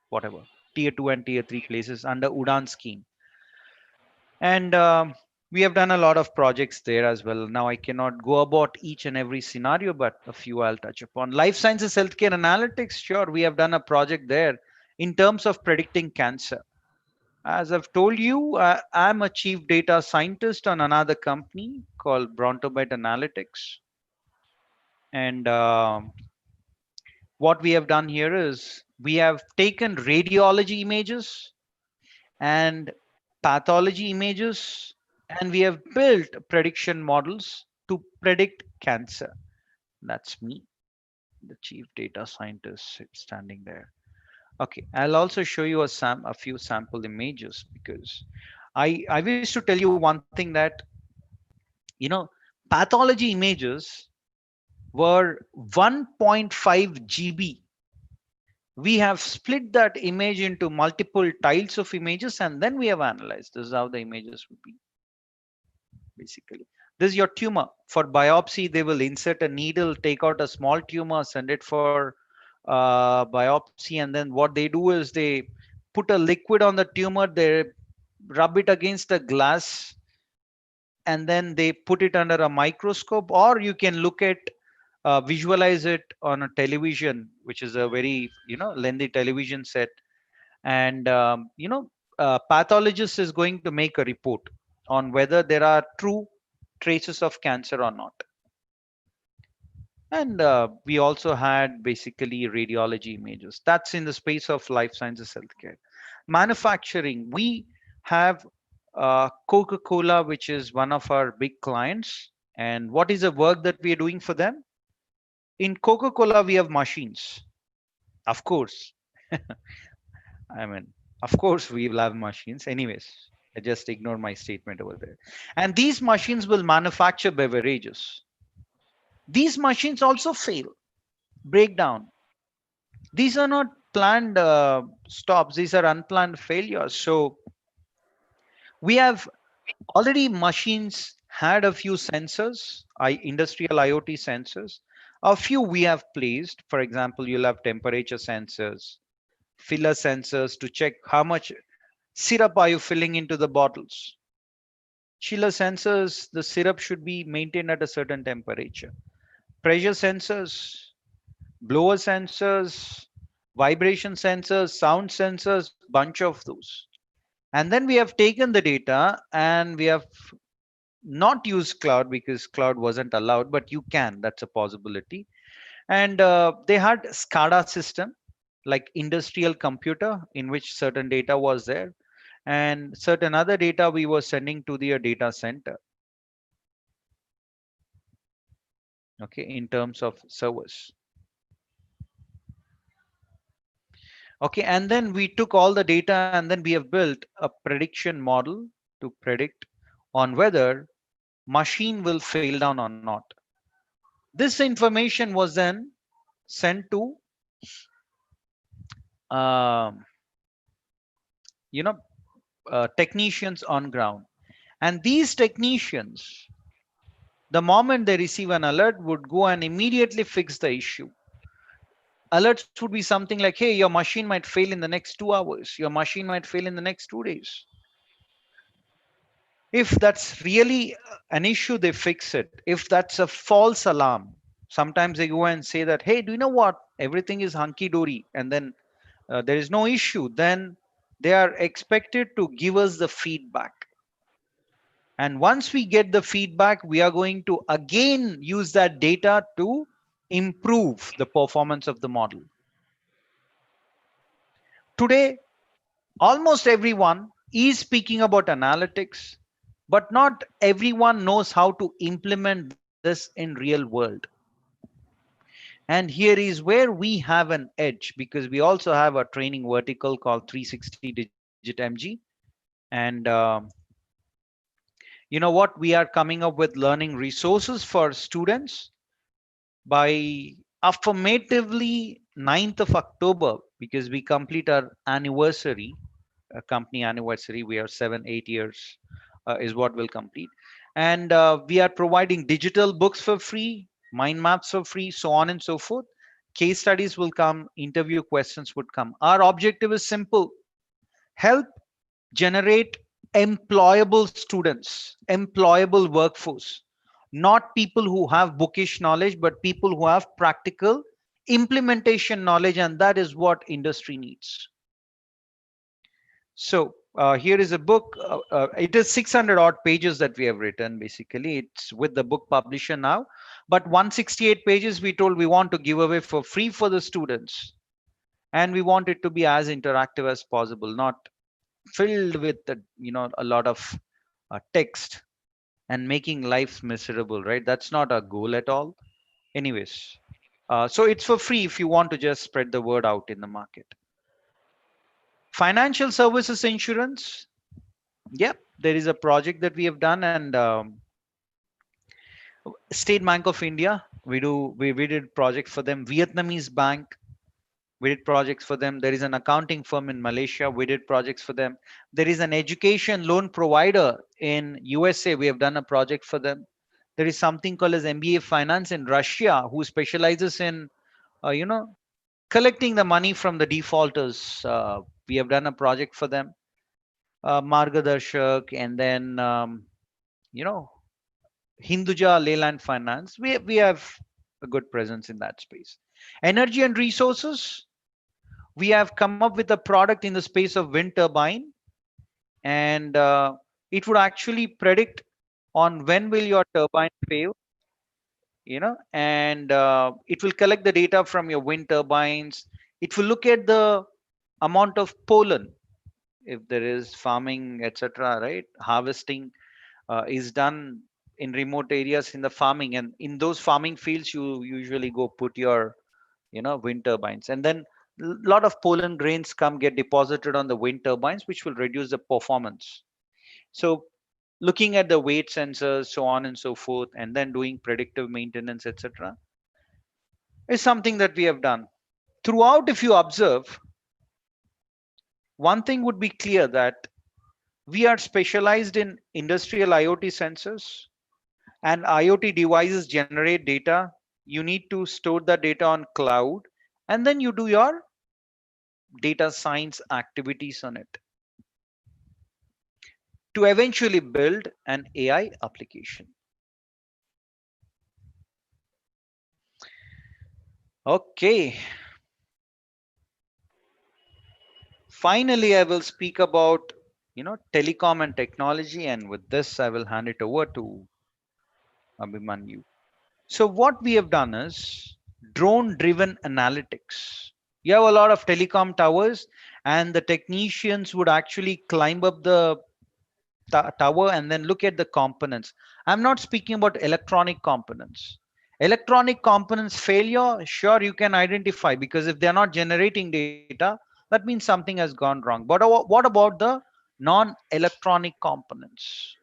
whatever, tier 2 and tier 3 places under UDAN scheme. And we have done a lot of projects there as well. Now I cannot go about each and every scenario, but a few I'll touch upon. Life sciences, healthcare analytics. Sure, we have done a project there in terms of predicting cancer. As I've told you, I'm a chief data scientist on another company called Brontobet Analytics. And what we have done here is we have taken radiology images and pathology images, and we have built prediction models to predict cancer. That's me, the chief data scientist standing there. Okay, I'll also show you a few sample images, because I wish to tell you one thing, that pathology images were 1.5 GB. We have split that image into multiple tiles of images, and then we have analyzed. This is how the images would be, basically. This is your tumor. For biopsy, they will insert a needle, take out a small tumor, send it for biopsy, and then what they do is they put a liquid on the tumor, they rub it against a glass, and then they put it under a microscope, or you can look at visualize it on a television, which is a very lengthy television set, and pathologist is going to make a report on whether there are true traces of cancer or not. And we also had basically radiology images. That's in the space of life sciences healthcare. Manufacturing, we have Coca-Cola, which is one of our big clients. And what is the work that we are doing for them? In Coca-Cola, we have machines. Of course. I mean, of course, we will have machines. Anyways, I just ignore my statement over there. And these machines will manufacture beverages. These machines also fail, break down. These are not planned stops. These are unplanned failures. So we have already machines had a few sensors, industrial IoT sensors. A few we have placed. For example, you'll have temperature sensors, filler sensors to check how much syrup are you filling into the bottles. Chiller sensors, the syrup should be maintained at a certain temperature. Pressure sensors, blower sensors, vibration sensors, sound sensors, bunch of those. And then we have taken the data and we have not used cloud because cloud wasn't allowed, but you can, that's a possibility. And they had SCADA system, like industrial computer, in which certain data was there, and certain other data we were sending to their data center. Okay, in terms of servers. Okay, and then we took all the data and then we have built a prediction model to predict on whether machine will fail down or not. This information was then sent to technicians on ground, and these technicians, the moment they receive an alert, would go and immediately fix the issue. Alerts would be something like, hey, your machine might fail in the next 2 hours, your machine might fail in the next 2 days. If that's really an issue, they fix it. If that's a false alarm, sometimes they go and say that, hey, do you know what, everything is hunky-dory, and then there is no issue, then they are expected to give us the feedback. And once we get the feedback, we are going to again use that data to improve the performance of the model. Today, almost everyone is speaking about analytics, but not everyone knows how to implement this in real world. And here is where we have an edge, because we also have a training vertical called 360 Digit MG. And you know what? We are coming up with learning resources for students. By affirmatively 9th of October, because we complete our anniversary, company anniversary, we are 7-8 years is what we'll complete. And we are providing digital books for free, mind maps for free, so on and so forth. Case studies will come, interview questions would come. Our objective is simple: help generate employable students, employable workforce, not people who have bookish knowledge, but people who have practical implementation knowledge, and that is what industry needs. So here is a book. It is 600 odd pages that we have written. Basically, it's with the book publisher now, but 168 pages we told we want to give away for free for the students, and we want it to be as interactive as possible, not filled with a lot of text and making life miserable, right? That's not our goal at all. Anyways, so it's for free if you want to just spread the word out in the market. Financial services insurance. Yep, there is a project that we have done, and State Bank of India, we did project for them. Vietnamese bank, we did projects for them. There is an accounting firm in Malaysia, we did projects for them. There is an education loan provider in USA, we have done a project for them. There is something called as MBA Finance in Russia, who specializes in, collecting the money from the defaulters. We have done a project for them, Margadarshak, and then, Hinduja Leyland Finance. We have a good presence in that space. Energy and resources. We have come up with a product in the space of wind turbine, and it would actually predict on when will your turbine fail, and it will collect the data from your wind turbines. It will look at the amount of pollen, if there is farming, etc., right? Harvesting is done in remote areas in the farming, and in those farming fields you usually go put your wind turbines, and then a lot of pollen grains get deposited on the wind turbines, which will reduce the performance. So looking at the weight sensors, so on and so forth, and then doing predictive maintenance, etc., is something that we have done throughout. If you observe, one thing would be clear, that we are specialized in industrial IoT sensors, and IoT devices generate data. You need to store the data on cloud, and then you do your data science activities on it to eventually build an AI application. Okay. Finally, I will speak about, telecom and technology, and with this, I will hand it over to Abhimanyu. So what we have done is drone-driven analytics. You have a lot of telecom towers, and the technicians would actually climb up the tower and then look at the components. I'm not speaking about electronic components. Electronic components failure, sure, you can identify, because if they're not generating data, that means something has gone wrong. But what about the non-electronic components,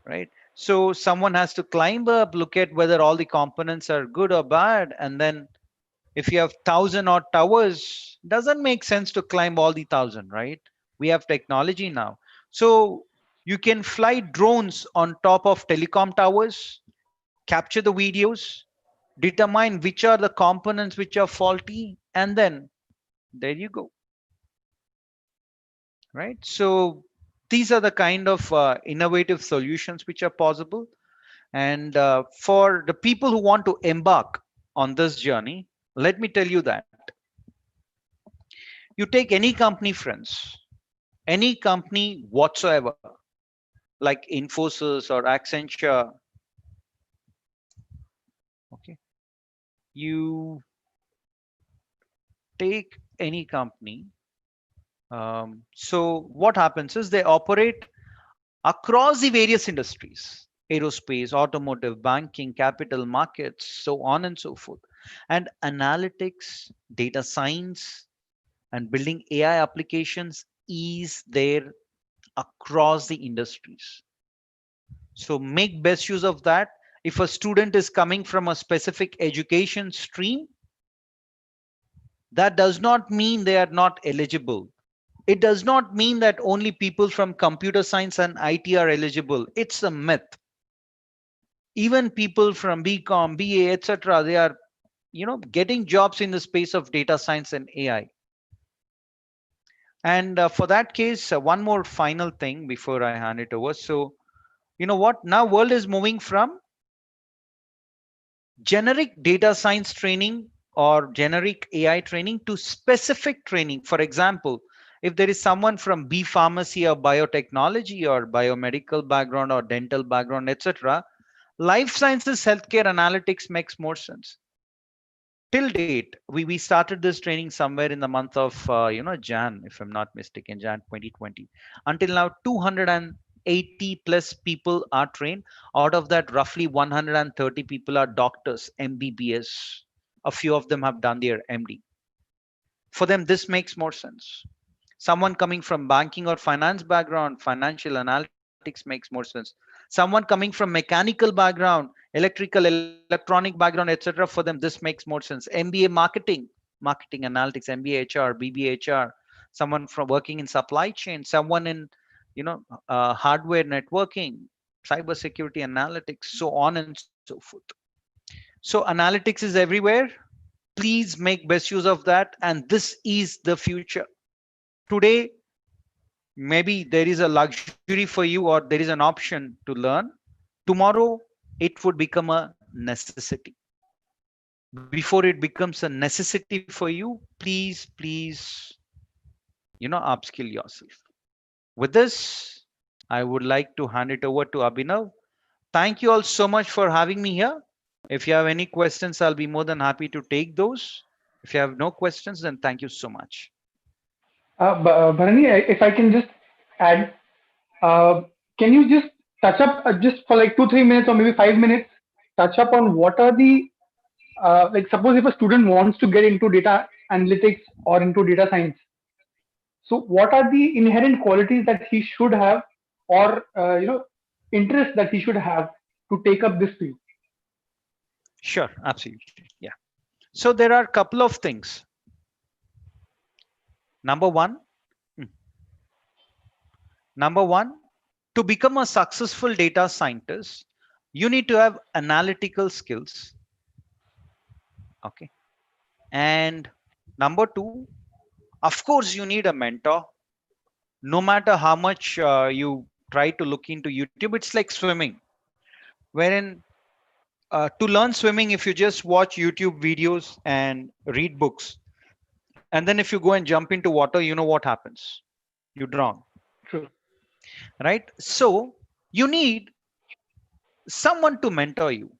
right? So someone has to climb up, look at whether all the components are good or bad, and then if you have 1,000 odd towers, doesn't make sense to climb all the 1,000, right? We have technology now. So you can fly drones on top of telecom towers, capture the videos, determine which are the components which are faulty, and then there you go, right? So these are the kind of innovative solutions which are possible. And for the people who want to embark on this journey, let me tell you that you take any company, friends, any company whatsoever, like Infosys or Accenture, okay, you take any company. So what happens is they operate across the various industries: aerospace, automotive, banking, capital markets, so on and so forth. And analytics, data science, and building AI applications is there across the industries. So make best use of that. If a student is coming from a specific education stream, that does not mean they are not eligible. It does not mean that only people from computer science and IT are eligible. It's a myth. Even people from BCom, BA, etc., they are, getting jobs in the space of data science and AI. And for that case, one more final thing before I hand it over. So, you know what? Now world is moving from generic data science training or generic AI training to specific training. For example, if there is someone from B pharmacy or biotechnology or biomedical background or dental background, etc., life sciences, healthcare analytics makes more sense. Till date, we started this training somewhere in the month of Jan, if I'm not mistaken, Jan 2020. Until now, 280 plus people are trained. Out of that, roughly 130 people are doctors, MBBS. A few of them have done their MD. For them, this makes more sense. Someone coming from banking or finance background, financial analytics makes more sense. Someone coming from mechanical background, electrical, electronic background, etc., for them, this makes more sense. MBA marketing, marketing analytics, MBA HR, BBA HR, someone from working in supply chain, someone in, hardware networking, cybersecurity analytics, so on and so forth. So analytics is everywhere. Please make best use of that. And this is the future. Today, maybe there is a luxury for you or there is an option to learn. Tomorrow, it would become a necessity. Before it becomes a necessity for you, please, upskill yourself. With this, I would like to hand it over to Abhinav. Thank you all so much for having me here. If you have any questions, I'll be more than happy to take those. If you have no questions, then thank you so much. Bharani, if I can just add, uh, can you just touch up just for like 2-3 minutes or maybe 5 minutes, touch up on what are the like suppose if a student wants to get into data analytics or into data science, so what are the inherent qualities that he should have or interest that he should have to take up this field? Sure, absolutely. Yeah. So there are a couple of things. Number one, to become a successful data scientist, you need to have analytical skills. Okay. And number two, of course, you need a mentor. No matter how much you try to look into YouTube, it's like swimming, wherein to learn swimming, if you just watch YouTube videos and read books, and then if you go and jump into water, you know what happens? You drown. True. Right? So you need someone to mentor you.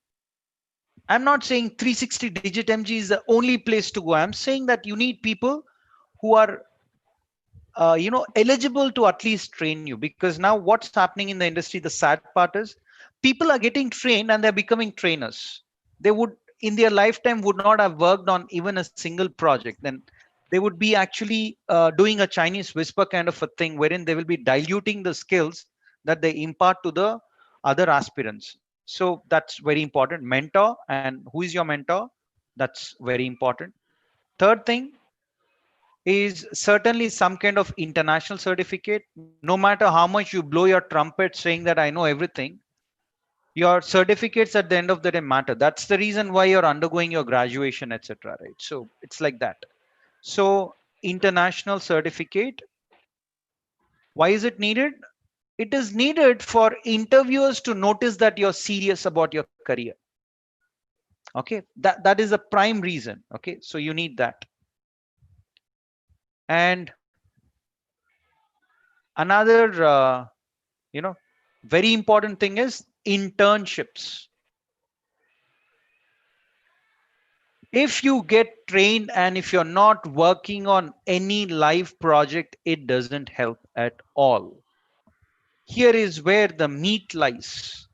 I'm not saying 360 Digit MG is the only place to go. I'm saying that you need people who are eligible to at least train you, because now what's happening in the industry, the sad part is people are getting trained and they're becoming trainers. They would in their lifetime would not have worked on even a single project. Then they would be actually doing a Chinese whisper kind of a thing, wherein they will be diluting the skills that they impart to the other aspirants. So that's very important. Mentor, and who is your mentor? That's very important. Third thing is certainly some kind of international certificate. No matter how much you blow your trumpet saying that I know everything, your certificates at the end of the day matter. That's the reason why you're undergoing your graduation, etc. Right? So it's like that. So international certificate, why is it needed? It is needed for interviewers to notice that you're serious about your career. Okay, that is a prime reason. Okay, so you need that. And another very important thing is internships. If you get trained and if you're not working on any live project, it doesn't help at all. Here is where the meat lies.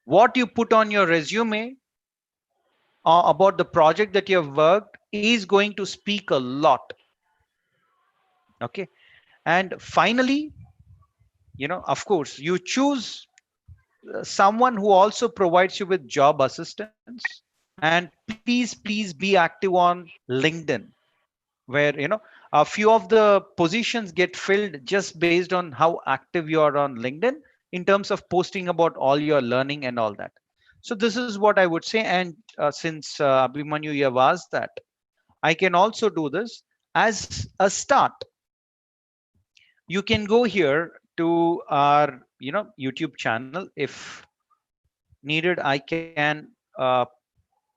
What you put on your resume about the project that you have worked is going to speak a lot. Okay. And finally, of course, you choose someone who also provides you with job assistance. And please be active on LinkedIn, where a few of the positions get filled just based on how active you are on LinkedIn in terms of posting about all your learning and all that. So this is what I would say. And since Abhimanyu, you have asked that, I can also do this as a start. You can go here to our YouTube channel. If needed, I can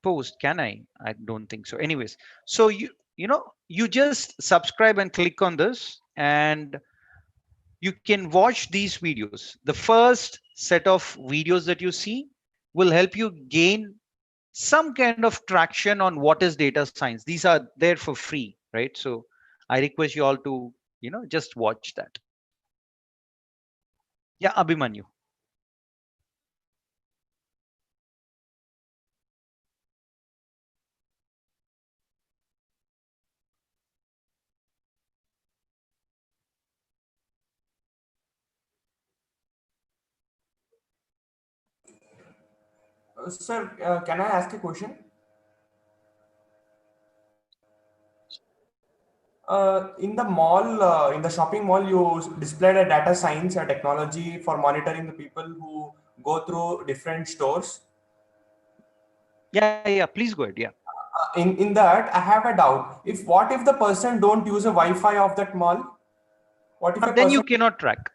post. Can I don't think so. Anyways, so you just subscribe and click on this, and you can watch these videos. The first set of videos that you see will help you gain some kind of traction on what is data science. These are there for free, right? So I request you all to just watch that. Yeah, Abhimanyu. Sir, can I ask a question? In the mall, in the shopping mall, you displayed a data science technology for monitoring the people who go through different stores. Yeah, please go ahead. Yeah. In that, I have a doubt. What if the person don't use a Wi-Fi of that mall? What if a Then you person? cannot track.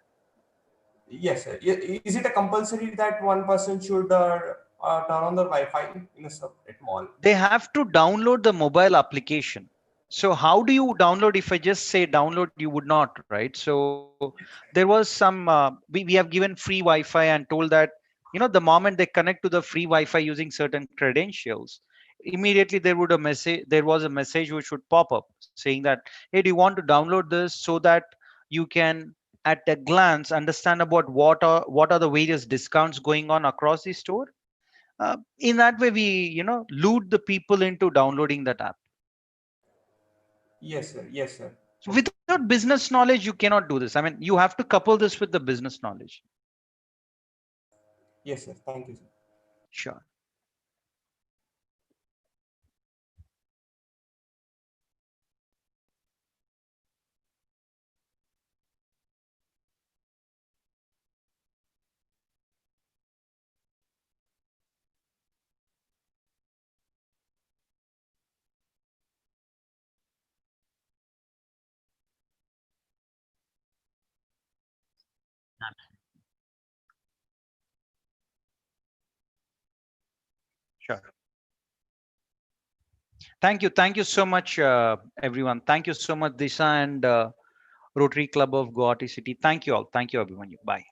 Yes, sir. Is it a compulsory that one person should turn on the Wi-Fi in a separate mall? They have to download the mobile application. So how do you download? If I just say download, you would not, right? So there was some, we have given free Wi-Fi and told that, the moment they connect to the free Wi-Fi using certain credentials, immediately there was a message which would pop up saying that, hey, do you want to download this so that you can at a glance understand about what are the various discounts going on across the store? In that way, we lure the people into downloading that app. Yes, sir. Yes, sir. So without business knowledge, you cannot do this. I mean, you have to couple this with the business knowledge. Yes, sir. Thank you, sir. Sure. Sure. Thank you so much, everyone. Thank you so much, Disha and Rotary Club of Guwahati City. Thank you all. Thank you, Abhimanyu. Bye.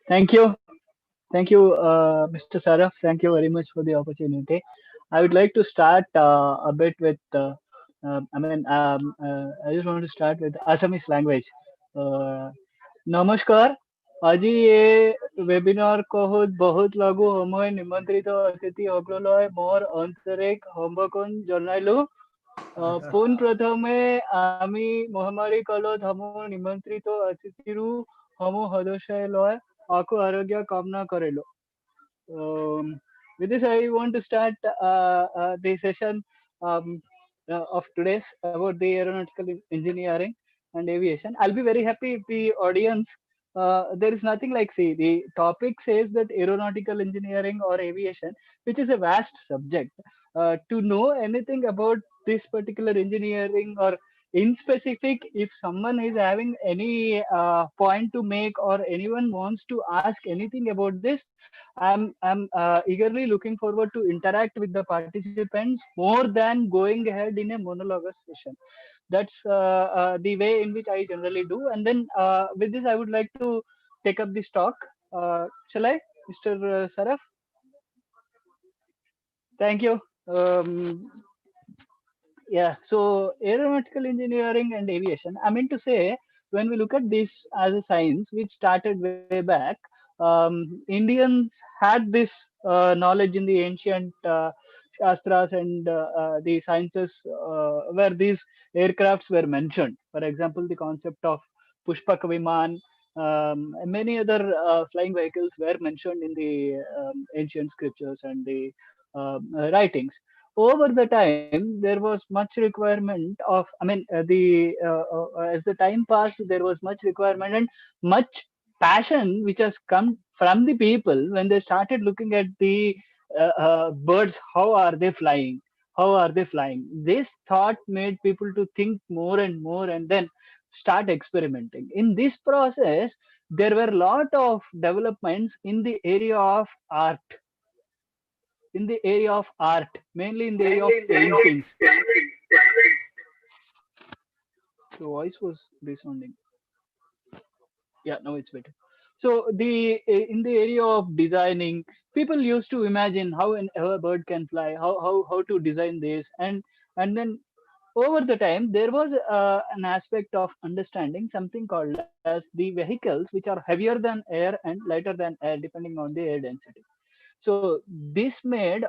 Thank you. Thank you, Mr. Saraf. Thank you very much for the opportunity. I would like to start a bit with, I just want to start with Assamese language. नमस्कार আজি ये webinar को बहुत लागू समय निमंत्रित अतिथि अग्रलय मोर आंतरिक সম্ভাষণ জনাইলো পোন প্ৰথমে আমি মহামাৰী কালত সমূহ নিমন্ত্ৰিত অতিথিৰো সমূহ সদস্যই লয় আকৌ আৰোগ্য কামনা কৰিলো with this I want to start the session of today's about the aeronautical engineering and aviation. I'll be very happy if the audience there is nothing like, see, the topic says that aeronautical engineering or aviation, which is a vast subject. To know anything about this particular engineering, or in specific, if someone is having any point to make or anyone wants to ask anything about this, I'm eagerly looking forward to interact with the participants more than going ahead in a monologue session. That's the way in which I generally do. And then with this, I would like to take up this talk. Shall I, Mr. Saraf? Thank you. Yeah, so aeronautical engineering and aviation, I mean to say, when we look at this as a science which started way back, Indians had this knowledge in the ancient shastras and the sciences where these aircrafts were mentioned. For example, the concept of Pushpak Viman, and many other flying vehicles were mentioned in the ancient scriptures and the writings. Over the time, there was much requirement of, I mean, as the time passed, there was much requirement and much passion which has come from the people when they started looking at the birds. How are they flying? How are they flying? This thought made people to think more and more, and then start experimenting. In this process, there were a lot of developments in the area of art, mainly in the area of paintings. The voice was resounding. Yeah, now it's better. So the in the area of designing, people used to imagine how a bird can fly, how to design this, and then over the time there was an aspect of understanding something called as the vehicles, which are heavier than air and lighter than air, depending on the air density. So this led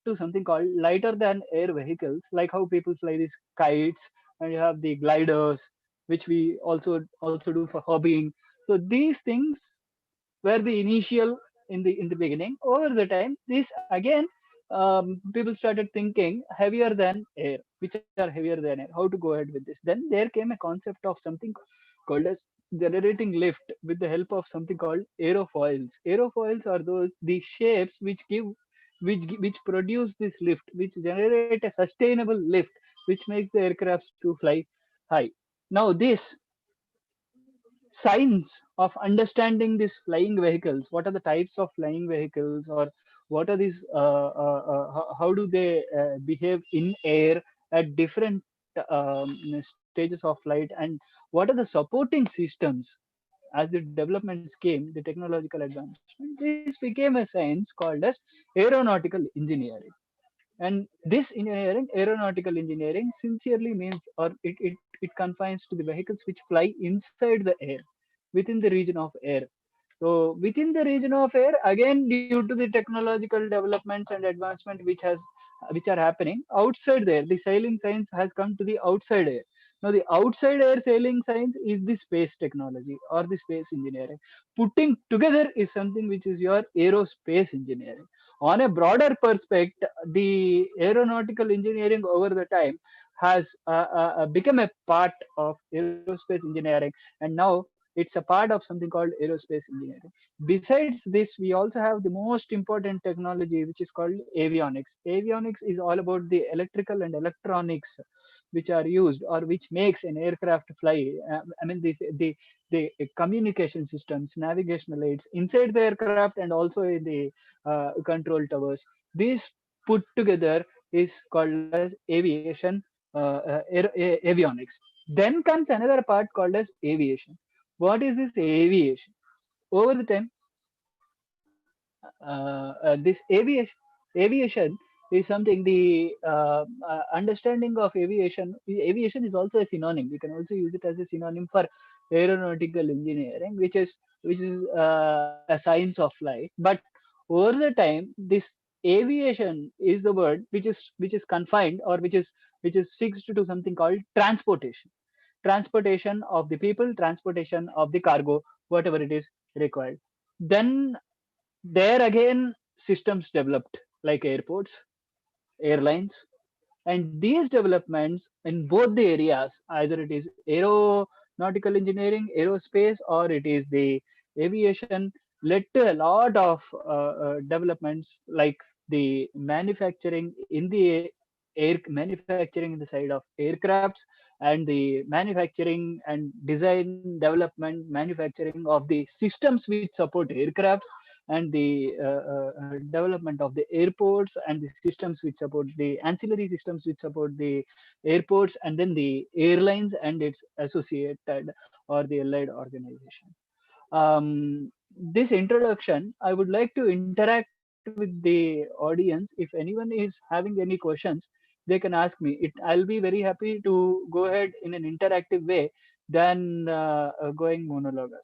to something called lighter than air vehicles, like how people fly these kites, and you have the gliders, which we also do for hobbying. So these things were the initial in the beginning. Over the time, this again, people started thinking heavier than air, which are heavier than air. How to go ahead with this? Then there came a concept of something called as generating lift with the help of something called aerofoils. Aerofoils are those the shapes which produce this lift, which generate a sustainable lift, which makes the aircrafts to fly high. Now this science of understanding these flying vehicles, what are the types of flying vehicles, or what are these how do they behave in air at different stages of flight, and what are the supporting systems. As the developments came, the technological advancement, this became a science called as aeronautical engineering. And this engineering, aeronautical engineering, sincerely means, or it confines to the vehicles which fly inside the air, within the region of air. So within the region of air, again due to the technological developments and advancement which are happening outside there, the sailing science has come to the outside air. Now the outside air sailing science is the space technology or the space engineering. Putting together is something which is your aerospace engineering. On a broader perspective, the aeronautical engineering over the time has become a part of aerospace engineering, and now it's a part of something called aerospace engineering. Besides this, we also have the most important technology, which is called avionics. Avionics is all about the electrical and electronics which are used or which makes an aircraft fly. I mean, the communication systems, navigational aids inside the aircraft and also in the control towers. These put together is called as aviation, avionics. Then comes another part called as aviation. What is this aviation? Over the time, this aviation is something, the understanding of aviation is also a synonym. We can also use it as a synonym for aeronautical engineering, which is a science of flight. But over the time, this aviation is the word which is confined, or which is fixed to something called transportation of the people, transportation of the cargo, whatever it is required. Then there again, systems developed like airports, airlines, and these developments in both the areas, either it is aeronautical engineering, aerospace, or it is the aviation, led to a lot of developments like the manufacturing in the air manufacturing in the side of aircrafts, and the manufacturing and design, development, manufacturing of the systems which support aircraft, and the development of the airports, and the systems which support the ancillary systems which support the airports, and then the airlines and its associated or the allied organization. This introduction, I would like to interact with the audience. If anyone is having any questions, they can ask me. I'll be very happy to go ahead in an interactive way than going monologues.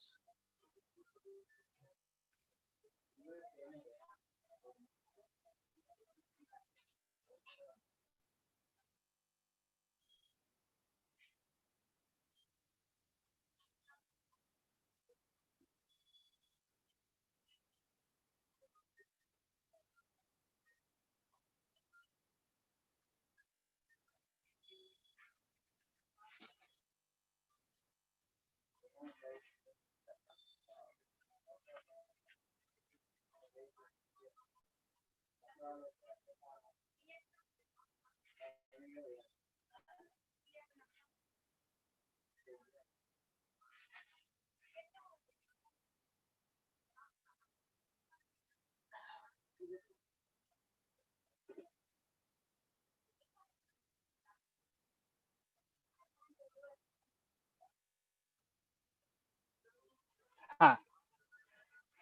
Ha,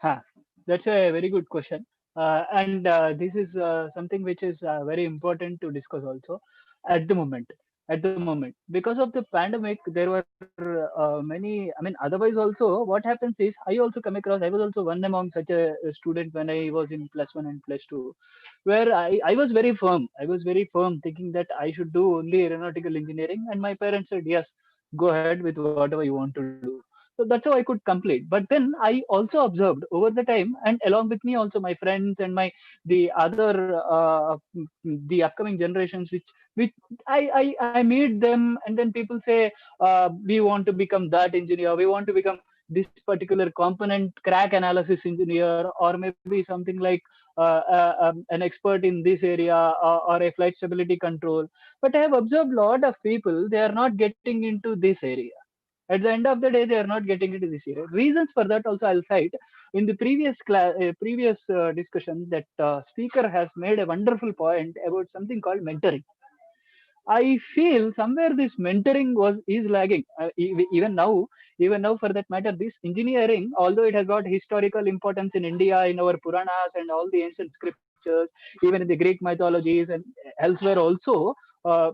ha. That's a very good question. And this is something which is very important to discuss also at the moment. At the moment, because of the pandemic, there were many. I mean, otherwise also, what happens is I also come across. I was also one among such a student when I was in +1 and +2, where I was very firm. I was very firm, thinking that I should do only aeronautical engineering, and my parents said, yes, go ahead with whatever you want to do. So that's how I could complete. But then I also observed over the time, and along with me also my friends and the other the upcoming generations, which I meet them, and then people say, we want to become that engineer, we want to become this particular component crack analysis engineer, or maybe something like an expert in this area, or a flight stability control. But I have observed a lot of people, they are not getting into this area. At the end of the day, they are not getting into this area. Reasons for that also I'll cite. In the previous discussion, that speaker has made a wonderful point about something called mentoring. I feel somewhere this mentoring is lagging. Even now, for that matter, this engineering, although it has got historical importance in India, in our Puranas and all the ancient scriptures, even in the Greek mythologies and elsewhere also, uh,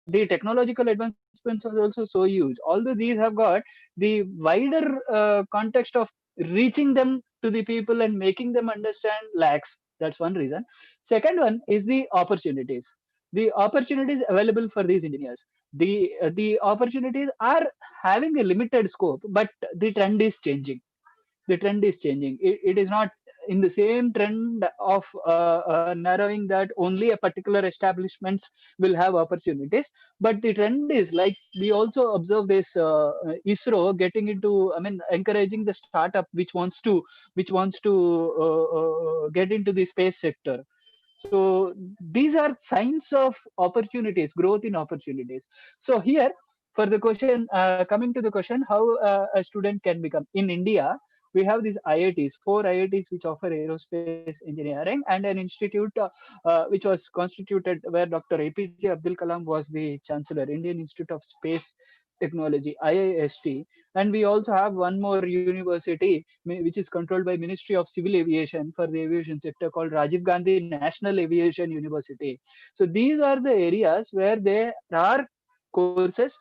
the technological advancements are also so huge. Although these have got the wider context of reaching them to the people and making them understand lacks. That's one reason. Second one is the opportunities. The opportunities available for these engineers. The opportunities are having a limited scope, but the trend is changing. The trend is changing. It is not in the same trend of narrowing that only a particular establishments will have opportunities, but the trend is like we also observe this ISRO getting into, I mean, encouraging the startup which wants to get into the space sector. So these are signs of opportunities, growth in opportunities. So here, for the question, coming to the question, how a student can become in India, we have these IITs, four IITs which offer aerospace engineering, and an institute which was constituted where Dr. APJ Abdul Kalam was the chancellor, Indian Institute of Space Technology, IIST. And we also have one more university which is controlled by Ministry of Civil Aviation for the aviation sector, called Rajiv Gandhi National Aviation University. So these are the areas where there are courses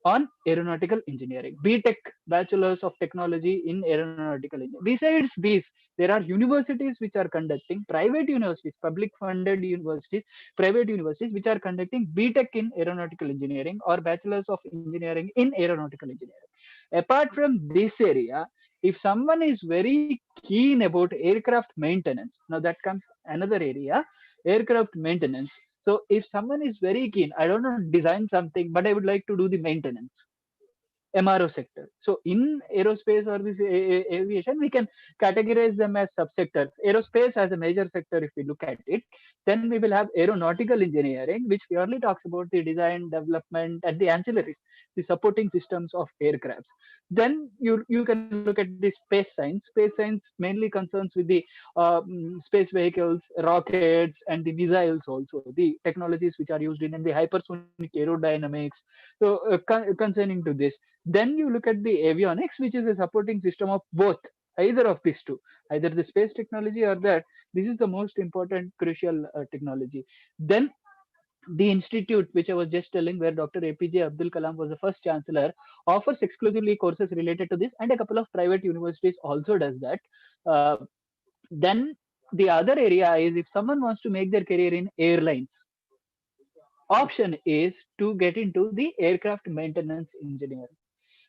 on aeronautical engineering, BTech, Bachelors of Technology in Aeronautical Engineering. Besides these, there are universities which are conducting, private universities, public funded universities, private universities which are conducting BTech in Aeronautical Engineering or Bachelors of Engineering in Aeronautical Engineering. Apart from this area, if someone is very keen about aircraft maintenance, now that comes another area, aircraft maintenance. So if someone is very keen, I don't know, design something, but I would like to do the maintenance. MRO sector. So in aerospace or this aviation, we can categorize them as subsectors. Aerospace as a major sector, if we look at it, then we will have aeronautical engineering, which purely talks about the design, development, and the ancillaries, the supporting systems of aircrafts. Then you can look at the space science. Space science mainly concerns with the space vehicles, rockets, and the missiles also, the technologies which are used in the hypersonic aerodynamics. So concerning to this, then you look at the avionics, which is a supporting system of both, either of these two, either the space technology or that. This is the most important, crucial technology. Then the institute, which I was just telling, where Dr. APJ Abdul Kalam was the first chancellor, offers exclusively courses related to this, and a couple of private universities also does that. Then the other area is, if someone wants to make their career in airlines, option is to get into the aircraft maintenance engineering.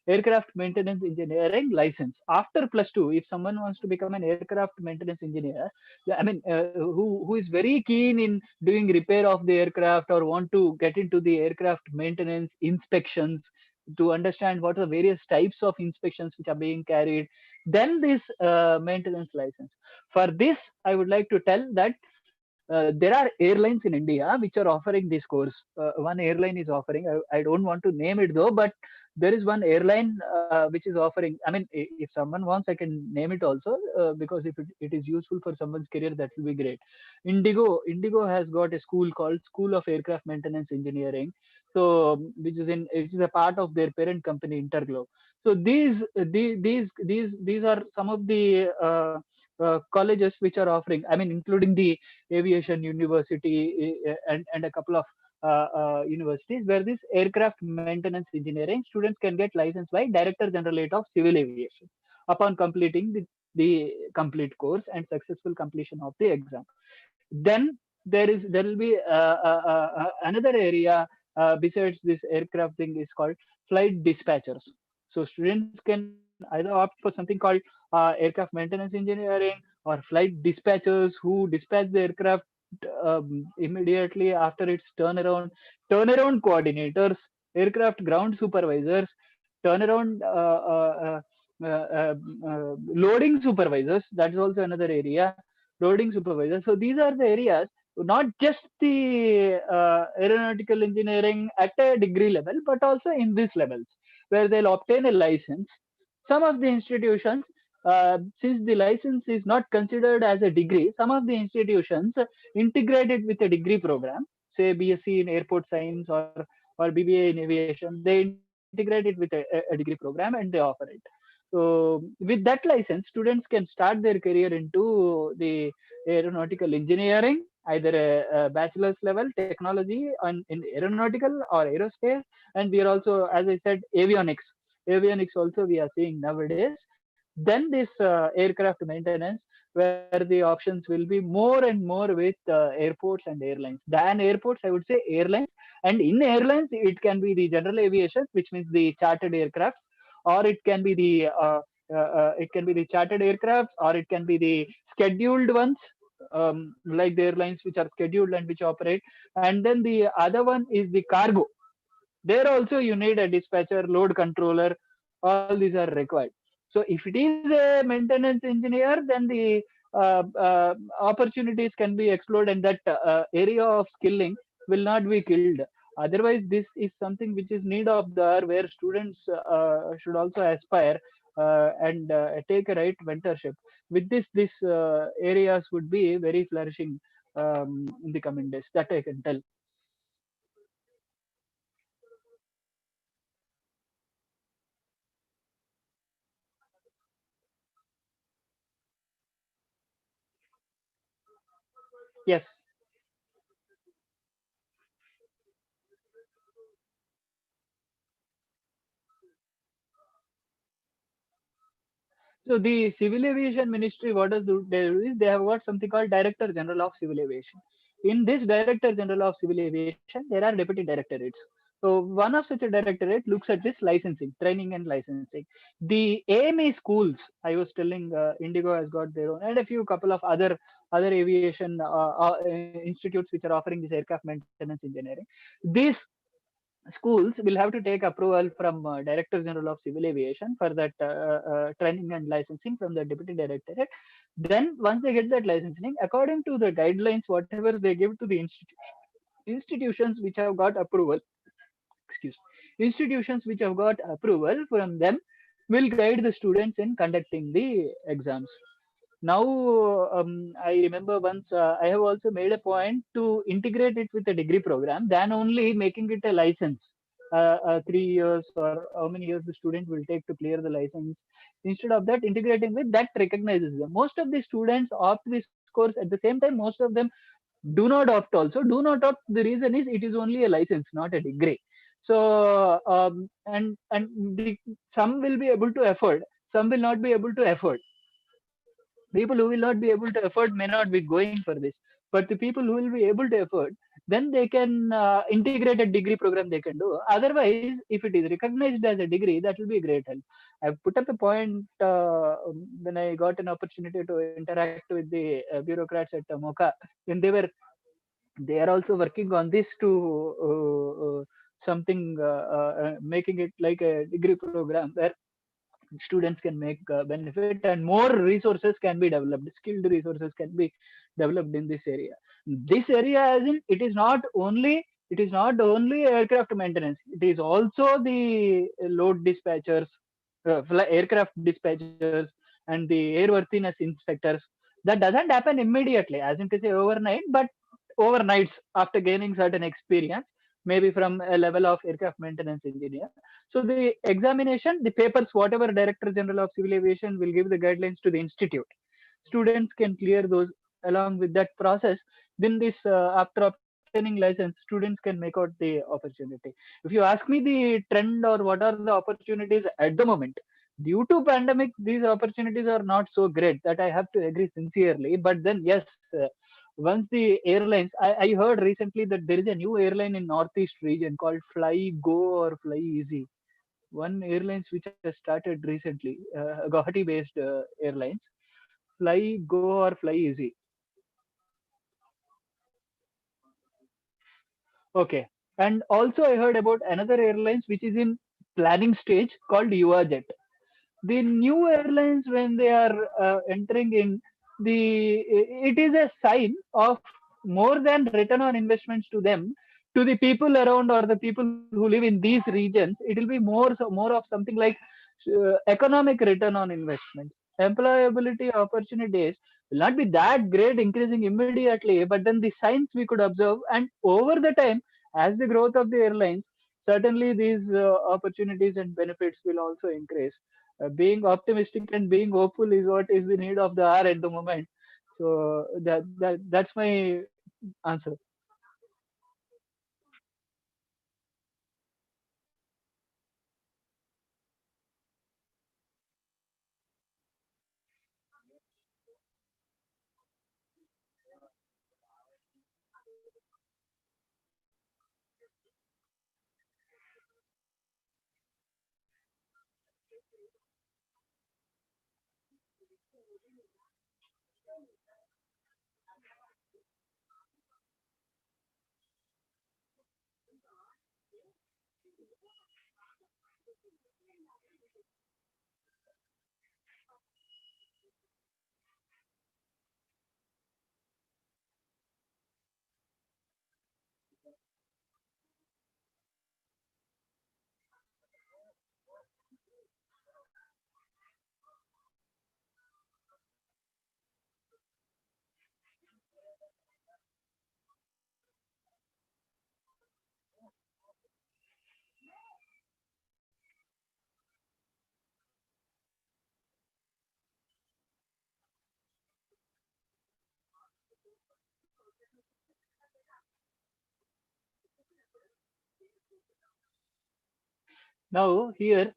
Aircraft maintenance engineering license after +2. If someone wants to become an aircraft maintenance engineer, I mean, who is very keen in doing repair of the aircraft, or want to get into the aircraft maintenance inspections to understand what are various types of inspections which are being carried, then this maintenance license. For this, I would like to tell that there are airlines in India which are offering this course. One airline is offering. I don't want to name it though, but there is one airline which is offering. I mean, if someone wants, I can name it also, because if it is useful for someone's career, that will be great. Indigo has got a school called School of Aircraft Maintenance Engineering. So which is a part of their parent company Interglobe. So these are some of the colleges which are offering. I mean, including the Aviation University and a couple of universities, where this aircraft maintenance engineering students can get license by Director General of Civil Aviation upon completing the complete course and successful completion of the exam. Then there will be another area besides this aircraft thing, is called flight dispatchers. So students can either opt for something called aircraft maintenance engineering, or flight dispatchers, who dispatch the aircraft immediately after its turnaround coordinators, aircraft ground supervisors, turnaround loading supervisors. That is also another area, loading supervisors. So these are the areas, not just the aeronautical engineering at a degree level, but also in these levels, where they'll obtain a license. Some of the institutions, since the license is not considered as a degree, some of the institutions integrate it with a degree program, say BSc in airport science, or BBA in aviation. They integrate it with a degree program and they offer it. So with that license, students can start their career into the aeronautical engineering, either a bachelor's level technology in aeronautical or aerospace. And we are also, as I said, avionics also we are seeing nowadays. Then this aircraft maintenance, where the options will be more and more with airports and airlines. Than airports, I would say airlines. And in airlines, it can be the general aviation, which means the chartered aircraft, or it can be the chartered aircraft, or it can be the scheduled ones, like the airlines which are scheduled and which operate. And then the other one is the cargo. There also you need a dispatcher, load controller. All these are required. So if it is a maintenance engineer, then the opportunities can be explored, and that area of skilling will not be killed. Otherwise, this is something which is need of the hour, where students should also aspire and take a right mentorship. With this areas would be very flourishing in the coming days. That I can tell. Yes. So the Civil Aviation Ministry, what does they do is, they have got something called Director General of Civil Aviation. In this Director General of Civil Aviation, there are deputy directorates. So one of such a directorate looks at this licensing, training and licensing. The AME schools, I was telling, Indigo has got their own, and a few couple of other aviation institutes which are offering this aircraft maintenance engineering. These schools will have to take approval from Director General of Civil Aviation for that training and licensing from the Deputy Directorate. Then once they get that licensing, according to the guidelines, whatever they give to the institutions which have got approval, excuse institutions which have got approval from them will guide the students in conducting the exams. Now, I remember once I have also made a point to integrate it with a degree program, than only making it a license. 3 years or how many years the student will take to clear the license. Instead of that, integrating with that recognizes them. Most of the students opt this course at the same time. Most of them do not opt also. Do not opt. The reason is it is only a license, not a degree. So, some will be able to afford, some will not be able to afford. People who will not be able to afford may not be going for this, but the people who will be able to afford, then they can integrate a degree program they can do. Otherwise, if it is recognized as a degree, that will be a great help. I've put up a point when I got an opportunity to interact with the bureaucrats at Mocha, when they are also working on this to something making it like a degree program where students can make benefit, and more resources can be developed, skilled resources can be developed in this area. This area, as in, it is not only aircraft maintenance, it is also the load dispatchers, aircraft dispatchers, and the airworthiness inspectors. That doesn't happen immediately, as in to say overnight, but overnights after gaining certain experience, maybe from a level of aircraft maintenance engineer. So the examination, the papers, whatever Director General of Civil Aviation will give the guidelines to the institute, students can clear those. Along with that process, then this after obtaining license, students can make out the opportunity. If you ask me the trend or what are the opportunities at the moment, due to pandemic, these opportunities are not so great. That I have to agree sincerely. But then yes, once the airlines, I heard recently that there is a new airline in Northeast region called Fly Go or Fly Easy. One airlines which has started recently, Guwahati based airlines, Fly Go or Fly Easy. Okay. And also I heard about another airlines which is in planning stage called UAJet. The new airlines, when they are entering in, it is a sign of more than return on investments to them, to the people around or the people who live in these regions. It will be more of something like economic return on investment. Employability opportunities will not be that great increasing immediately, but then the signs we could observe, and over the time, as the growth of the airlines, certainly these opportunities and benefits will also increase. Being optimistic and being hopeful is what is the need of the hour at the moment. So that's my answer. Now here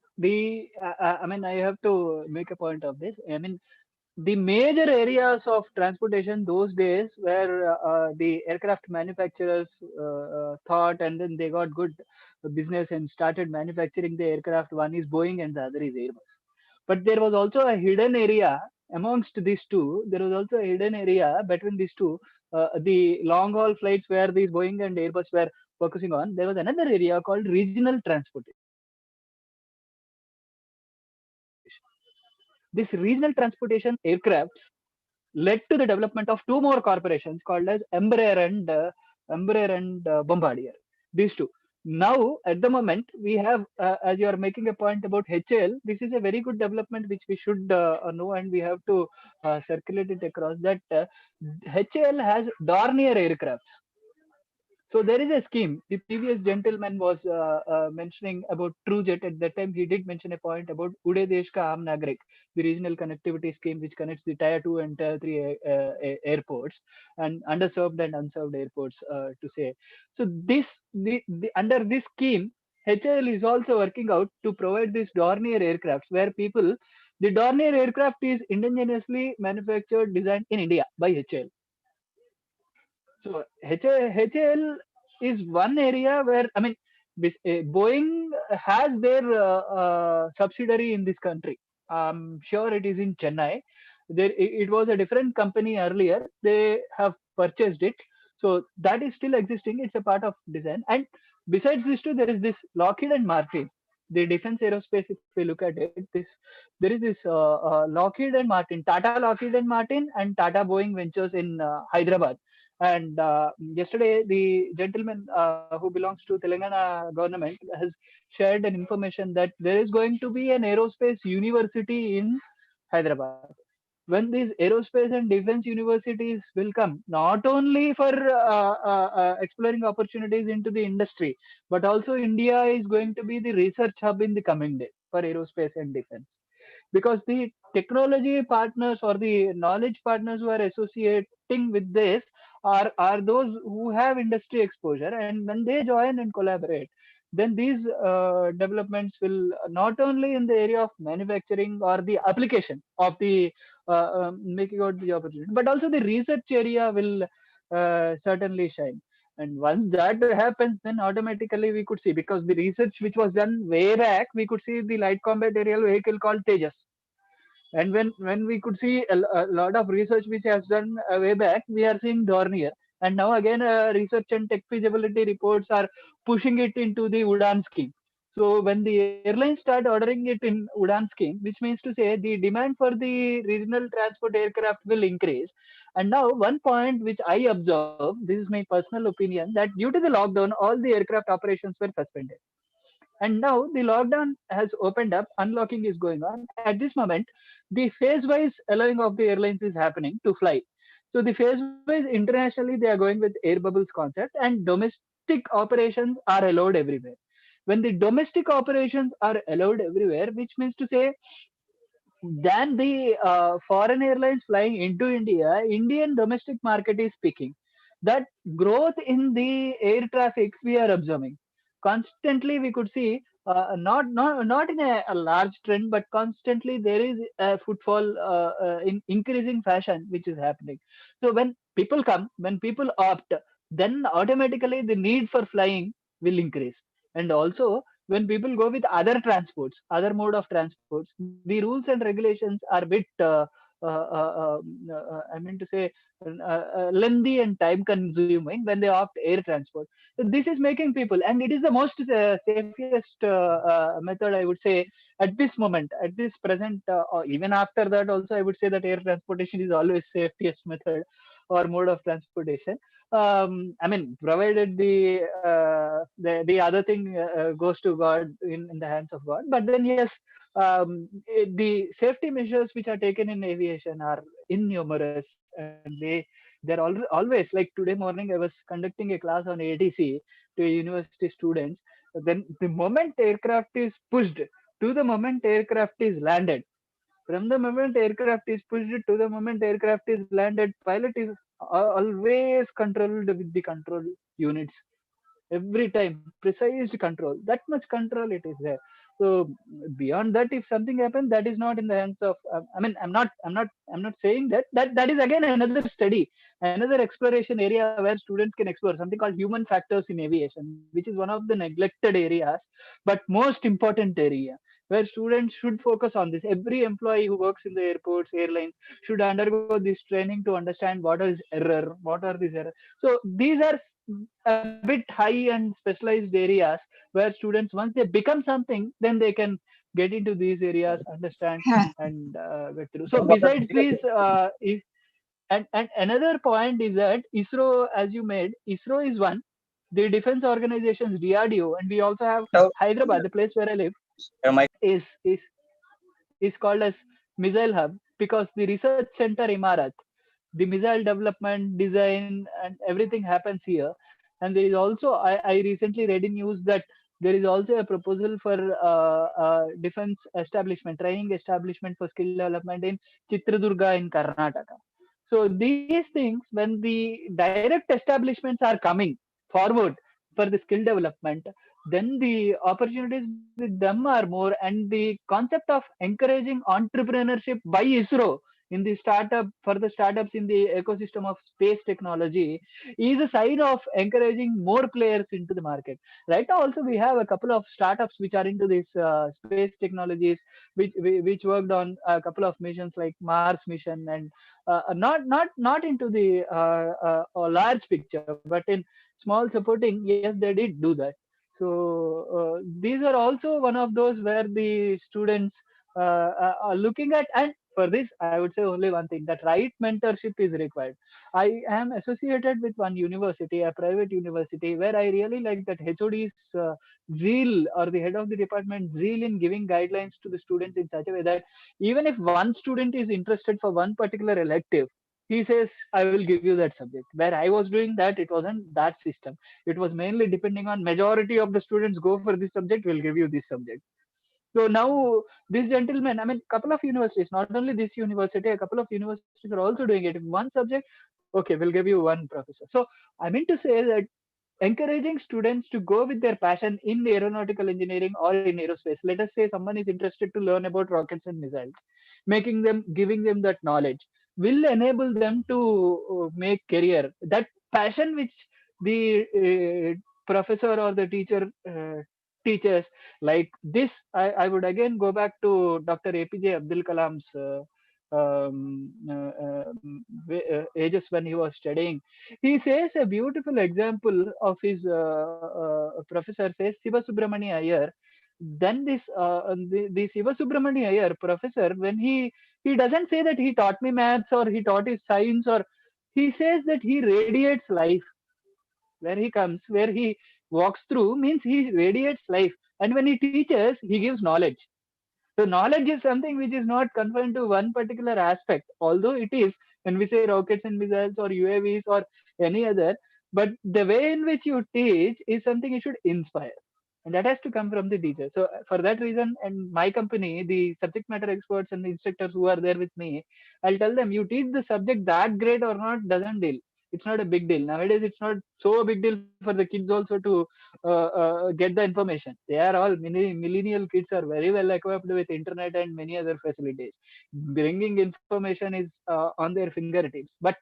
I mean I have to make a point of this. I mean the major areas of transportation those days where the aircraft manufacturers thought, and then they got good business and started manufacturing the aircraft. One is Boeing and the other is Airbus. But there was also a hidden area amongst these two. There was also a hidden area between these two. The long haul flights where these Boeing and Airbus were focusing on, there was another area called regional transportation. This regional transportation aircraft led to the development of two more corporations called as Embraer and Bombardier. These two. Now, at the moment, we have, as you are making a point about HAL, this is a very good development which we should know, and we have to circulate it across, that HAL has Dornier aircraft. So there is a scheme. The previous gentleman was mentioning about TrueJet. At that time, he did mention a point about Ude Desh Ka Aam Nagrik, the regional connectivity scheme which connects the Tier 2 and Tier 3 airports and underserved and unserved airports, to say. So under this scheme, HAL is also working out to provide these Dornier aircrafts where the Dornier aircraft is indigenously manufactured, designed in India by HAL. So HAL is one area where, I mean, Boeing has their subsidiary in this country. I'm sure it is in Chennai. It was a different company earlier. They have purchased it. So that is still existing. It's a part of design. And besides these two, there is this Lockheed and Martin. The defense aerospace, if we look at it, there is this Lockheed and Martin, Tata Lockheed and Martin and Tata Boeing Ventures in Hyderabad. And yesterday, the gentleman who belongs to Telangana government has shared an information that there is going to be an aerospace university in Hyderabad. When these aerospace and defense universities will come, not only for exploring opportunities into the industry, but also India is going to be the research hub in the coming days for aerospace and defense. Because the technology partners or the knowledge partners who are associating with this are those who have industry exposure, and when they join and collaborate, then these developments will not only in the area of manufacturing or the application of the making out the opportunity, but also the research area will certainly shine. And once that happens, then automatically we could see, because the research which was done way back, we could see the light combat aerial vehicle called Tejas. And when we could see a lot of research which has done way back, we are seeing Dornier. And now again, research and tech feasibility reports are pushing it into the Udan scheme. So when the airlines start ordering it in Udan scheme, which means to say the demand for the regional transport aircraft will increase. And now one point which I observe, this is my personal opinion, that due to the lockdown, all the aircraft operations were suspended. And now the lockdown has opened up, unlocking is going on. At this moment, the phase-wise allowing of the airlines is happening to fly. So the phase-wise internationally, they are going with air bubbles concept, and domestic operations are allowed everywhere. When the domestic operations are allowed everywhere, which means to say, than the foreign airlines flying into India, Indian domestic market is picking. That growth in the air traffics we are observing. Constantly we could see, not in a large trend, but constantly there is a footfall in increasing fashion which is happening. So when people come, when people opt, then automatically the need for flying will increase. And also when people go with other transports, other mode of transports, the rules and regulations are a bit, I mean to say, lengthy and time consuming when they opt air transport. So this is making people, and it is the most safest method, I would say, at this moment, at this present, or even after that also, I would say that air transportation is always safest method or mode of transportation. I mean, provided the other thing goes to God, in the hands of God. But then yes, the safety measures which are taken in aviation are innumerous, and they're always, like today morning I was conducting a class on ATC to university students. Then the moment aircraft is pushed to the moment aircraft is landed, from the moment aircraft is pushed to the moment aircraft is landed, pilot is always controlled with the control units. Every time, precise control. That much control it is there. So beyond that, if something happens, that is not in the hands of. I mean, I'm not saying that. That is again another study, another exploration area where students can explore something called human factors in aviation, which is one of the neglected areas, but most important area. where students should focus on this. Every employee who works in the airports, airlines should undergo this training to understand what is error, what are these errors. So these are a bit high and specialized areas where students, once they become something, then they can get into these areas, understand, and get through. So besides these, and another point is that ISRO, as you made, ISRO is one. The defense organizations, DRDO, and we also have Hyderabad, the place where I live, is is is called as Missile Hub because the research center Imarat, the missile development, design, and everything happens here. And there is also, I recently read in news that there is also a proposal for defense establishment, training establishment for skill development in Chitradurga in Karnataka. So these things, when the direct establishments are coming forward for the skill development, then the opportunities with them are more. And the concept of encouraging entrepreneurship by ISRO in the startup, for the startups in the ecosystem of space technology, is a sign of encouraging more players into the market. Right now also we have a couple of startups which are into this space technologies, which worked on a couple of missions like Mars mission, and not into the large picture, but in small supporting. Yes, they did do that. So these are also one of those where the students are looking at. And for this, I would say only one thing, that right mentorship is required. I am associated with one university, a private university, where I really like that HOD's zeal, or the head of the department zeal, in giving guidelines to the students in such a way that even if one student is interested for one particular elective, he says, I will give you that subject. Where I was doing that, it wasn't that system. It was mainly depending on majority of the students go for this subject, we'll give you this subject. So now this gentleman, I mean, couple of universities, not only this university, a couple of universities are also doing it. One subject, okay, we'll give you one professor. So I mean to say that encouraging students to go with their passion in aeronautical engineering or in aerospace. Let us say someone is interested to learn about rockets and missiles, giving them that knowledge will enable them to make career. That passion which the professor or the teacher teaches, like this, I would again go back to Dr. APJ Abdul Kalam's ages when he was studying. He says a beautiful example of his professor, says Siva Subramani Iyer. Then the Siva Subramani Iyer professor, when he doesn't say that he taught me maths or he taught his science, or he says that he radiates life. Where he comes, where he walks through, means he radiates life. And when he teaches, he gives knowledge. So knowledge is something which is not confined to one particular aspect, although it is when we say rockets and missiles or UAVs or any other. But the way in which you teach is something you should inspire, and that has to come from the teacher. So for that reason, and my company, the subject matter experts and the instructors who are there with me, I'll tell them, you teach the subject that great or not doesn't deal. It's not a big deal nowadays. It's not so a big deal for the kids also to get the information. They are all millennial kids are very well equipped with internet and many other facilities. Bringing information is on their fingertips, but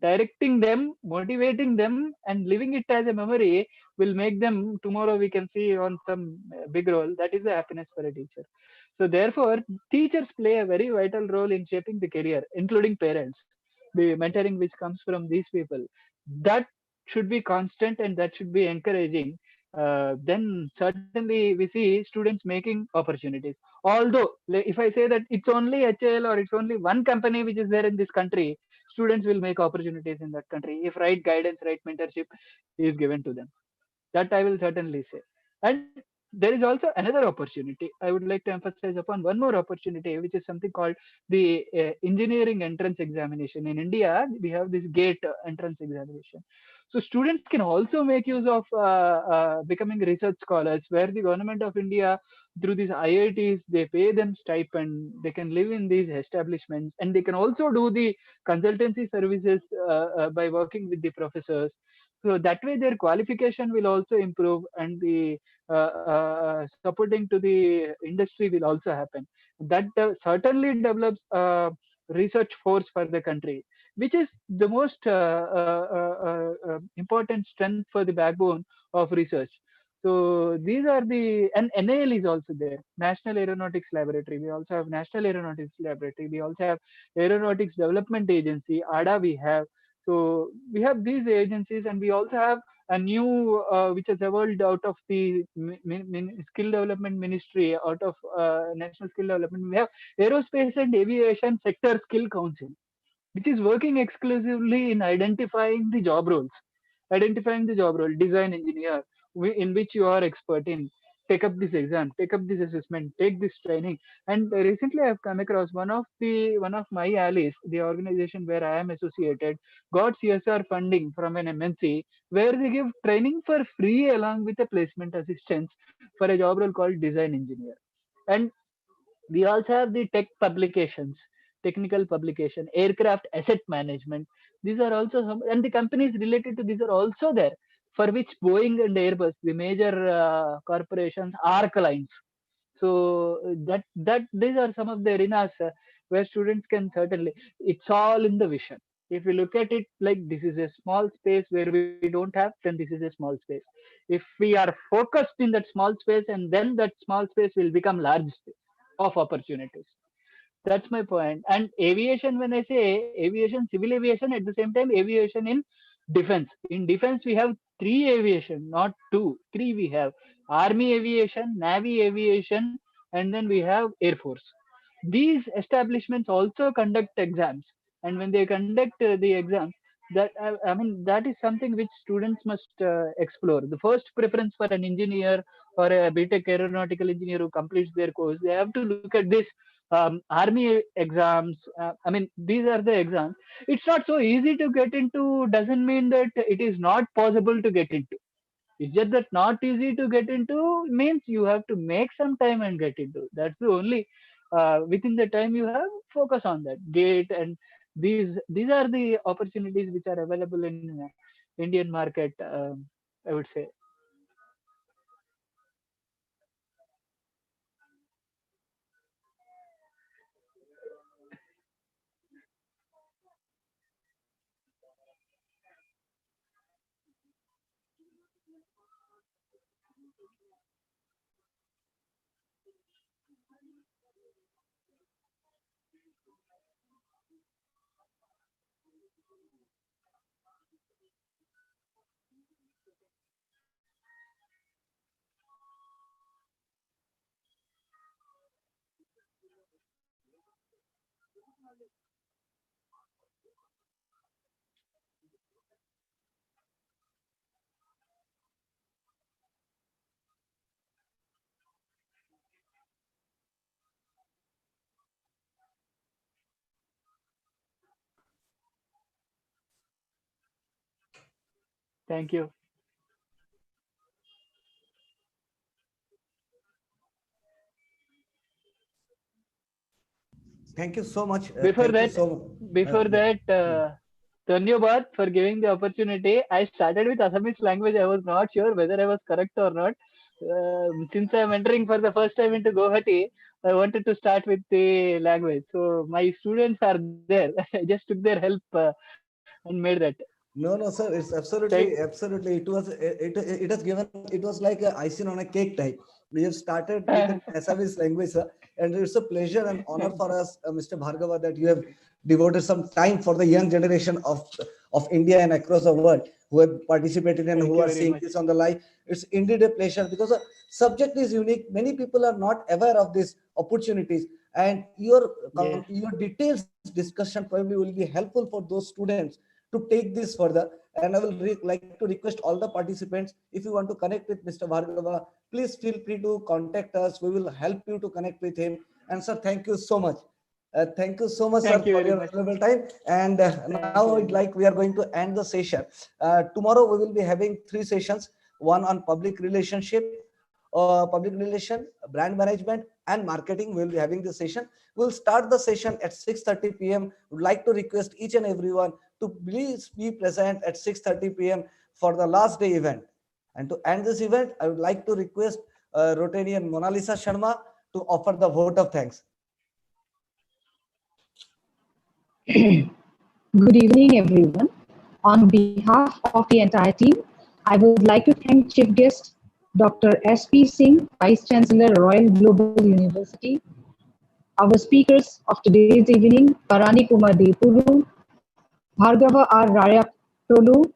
directing them, motivating them, and leaving it as a memory will make them tomorrow we can see on some big role. That is the happiness for a teacher. So therefore, teachers play a very vital role in shaping the career, including parents. The mentoring which comes from these people, that should be constant and that should be encouraging. Then certainly we see students making opportunities. Although if I say that it's only HL or it's only one company which is there in this country, students will make opportunities in that country if right guidance, right mentorship is given to them. That I will certainly say. And there is also another opportunity. I would like to emphasize upon one more opportunity, which is something called the engineering entrance examination. In India, we have this GATE entrance examination. So students can also make use of becoming research scholars, where the government of India, through these IITs, they pay them stipend. They can live in these establishments, and they can also do the consultancy services by working with the professors. So that way their qualification will also improve, and the supporting to the industry will also happen. That certainly develops research force for the country, which is the most important strength for the backbone of research. So these are the, and NAL is also there, National Aeronautics Laboratory. We also have National Aeronautics Laboratory. We also have Aeronautics Development Agency, ADA we have. So we have these agencies, and we also have a new, which has evolved out of the Skill Development Ministry, out of National Skill Development. We have Aerospace and Aviation Sector Skill Council, which is working exclusively in identifying the job role, design engineer, in which you are expert in. Take up this exam, take up this assessment, take this training. And recently, I've come across one of my allies, the organization where I am associated, got CSR funding from an MNC, where they give training for free along with a placement assistance for a job role called design engineer. And we also have the technical publication, aircraft asset management. These are also some, and the companies related to these are also there, for which Boeing and Airbus, the major corporations, are clients. So that these are some of the arenas where students can certainly. It's all in the vision. If we look at it like this is a small space where we don't have, then this is a small space. If we are focused in that small space, and then that small space will become large space of opportunities. That's my point. And aviation, when I say aviation, civil aviation, at the same time, aviation in defense. In defense, we have three aviation, not two. Three we have: Army aviation, Navy aviation, and then we have Air Force. These establishments also conduct exams, and when they conduct the exams, I mean that is something which students must explore. The first preference for an engineer or a BTech aeronautical engineer who completes their course, they have to look at this army exams. I mean, these are the exams. It's not so easy to get into, doesn't mean that it is not possible to get into. It's just that not easy to get into means you have to make some time and get into. That's the only, within the time you have, focus on that gate. And these are the opportunities which are available in Indian market, I would say. Thank you. Thank you so much. Before Thank you that, so much. before Yeah. that, Dhanyabad for giving the opportunity. I started with Assamese language. I was not sure whether I was correct or not. Since I am entering for the first time into Guwahati, I wanted to start with the language. So my students are there. I just took their help and made that. No, no, sir. It's absolutely, absolutely. It has given. It was like a icing on a cake type. We have started with an Assamese language, sir, and it's a pleasure and honor for us, Mr. Bhargava, that you have devoted some time for the young generation of India and across the world who have participated and Thank who you are very seeing much. this on the live. It's indeed a pleasure because the subject is unique. Many people are not aware of these opportunities, and Yes. your details discussion probably will be helpful for those students to take this further. And I will like to request all the participants, if you want to connect with Mr. Bhargava, please feel free to contact us. We will help you to connect with him. And sir, thank you so much. Thank you so much, sir, Thank you for very your much. valuable time. And Thank now you very much. like we are going to end the session. Tomorrow we will be having 3 sessions, one on public relation, brand management, and marketing. We'll be having the session. We'll start the session at 6:30 p.m. Would like to request each and everyone to please be present at 6:30 p.m. for the last day event. And to end this event, I would like to request Rotarian Mona Lisa Sharma to offer the vote of thanks. Good evening, everyone. On behalf of the entire team, I would like to thank Chief Guest Dr. S.P. Singh, Vice Chancellor, Royal Global University. Our speakers of today's evening, Bharani Kumar Depuru, Bhargava R. Rayaprolu.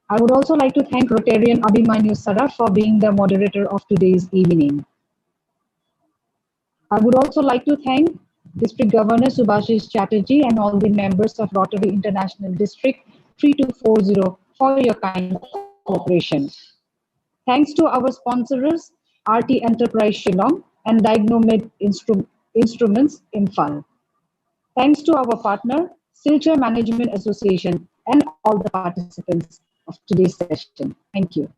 I would also like to thank Rotarian Abhimanyu Saraf for being the moderator of today's evening. I would also like to thank District Governor Subhashish Chatterjee and all the members of Rotary International District 3240 for your kind cooperation. Thanks to our sponsors, RT Enterprise Shillong and Diagnomed Instruments Imphal. Thanks to our partner, Silchar Management Association and all the participants of today's session. Thank you.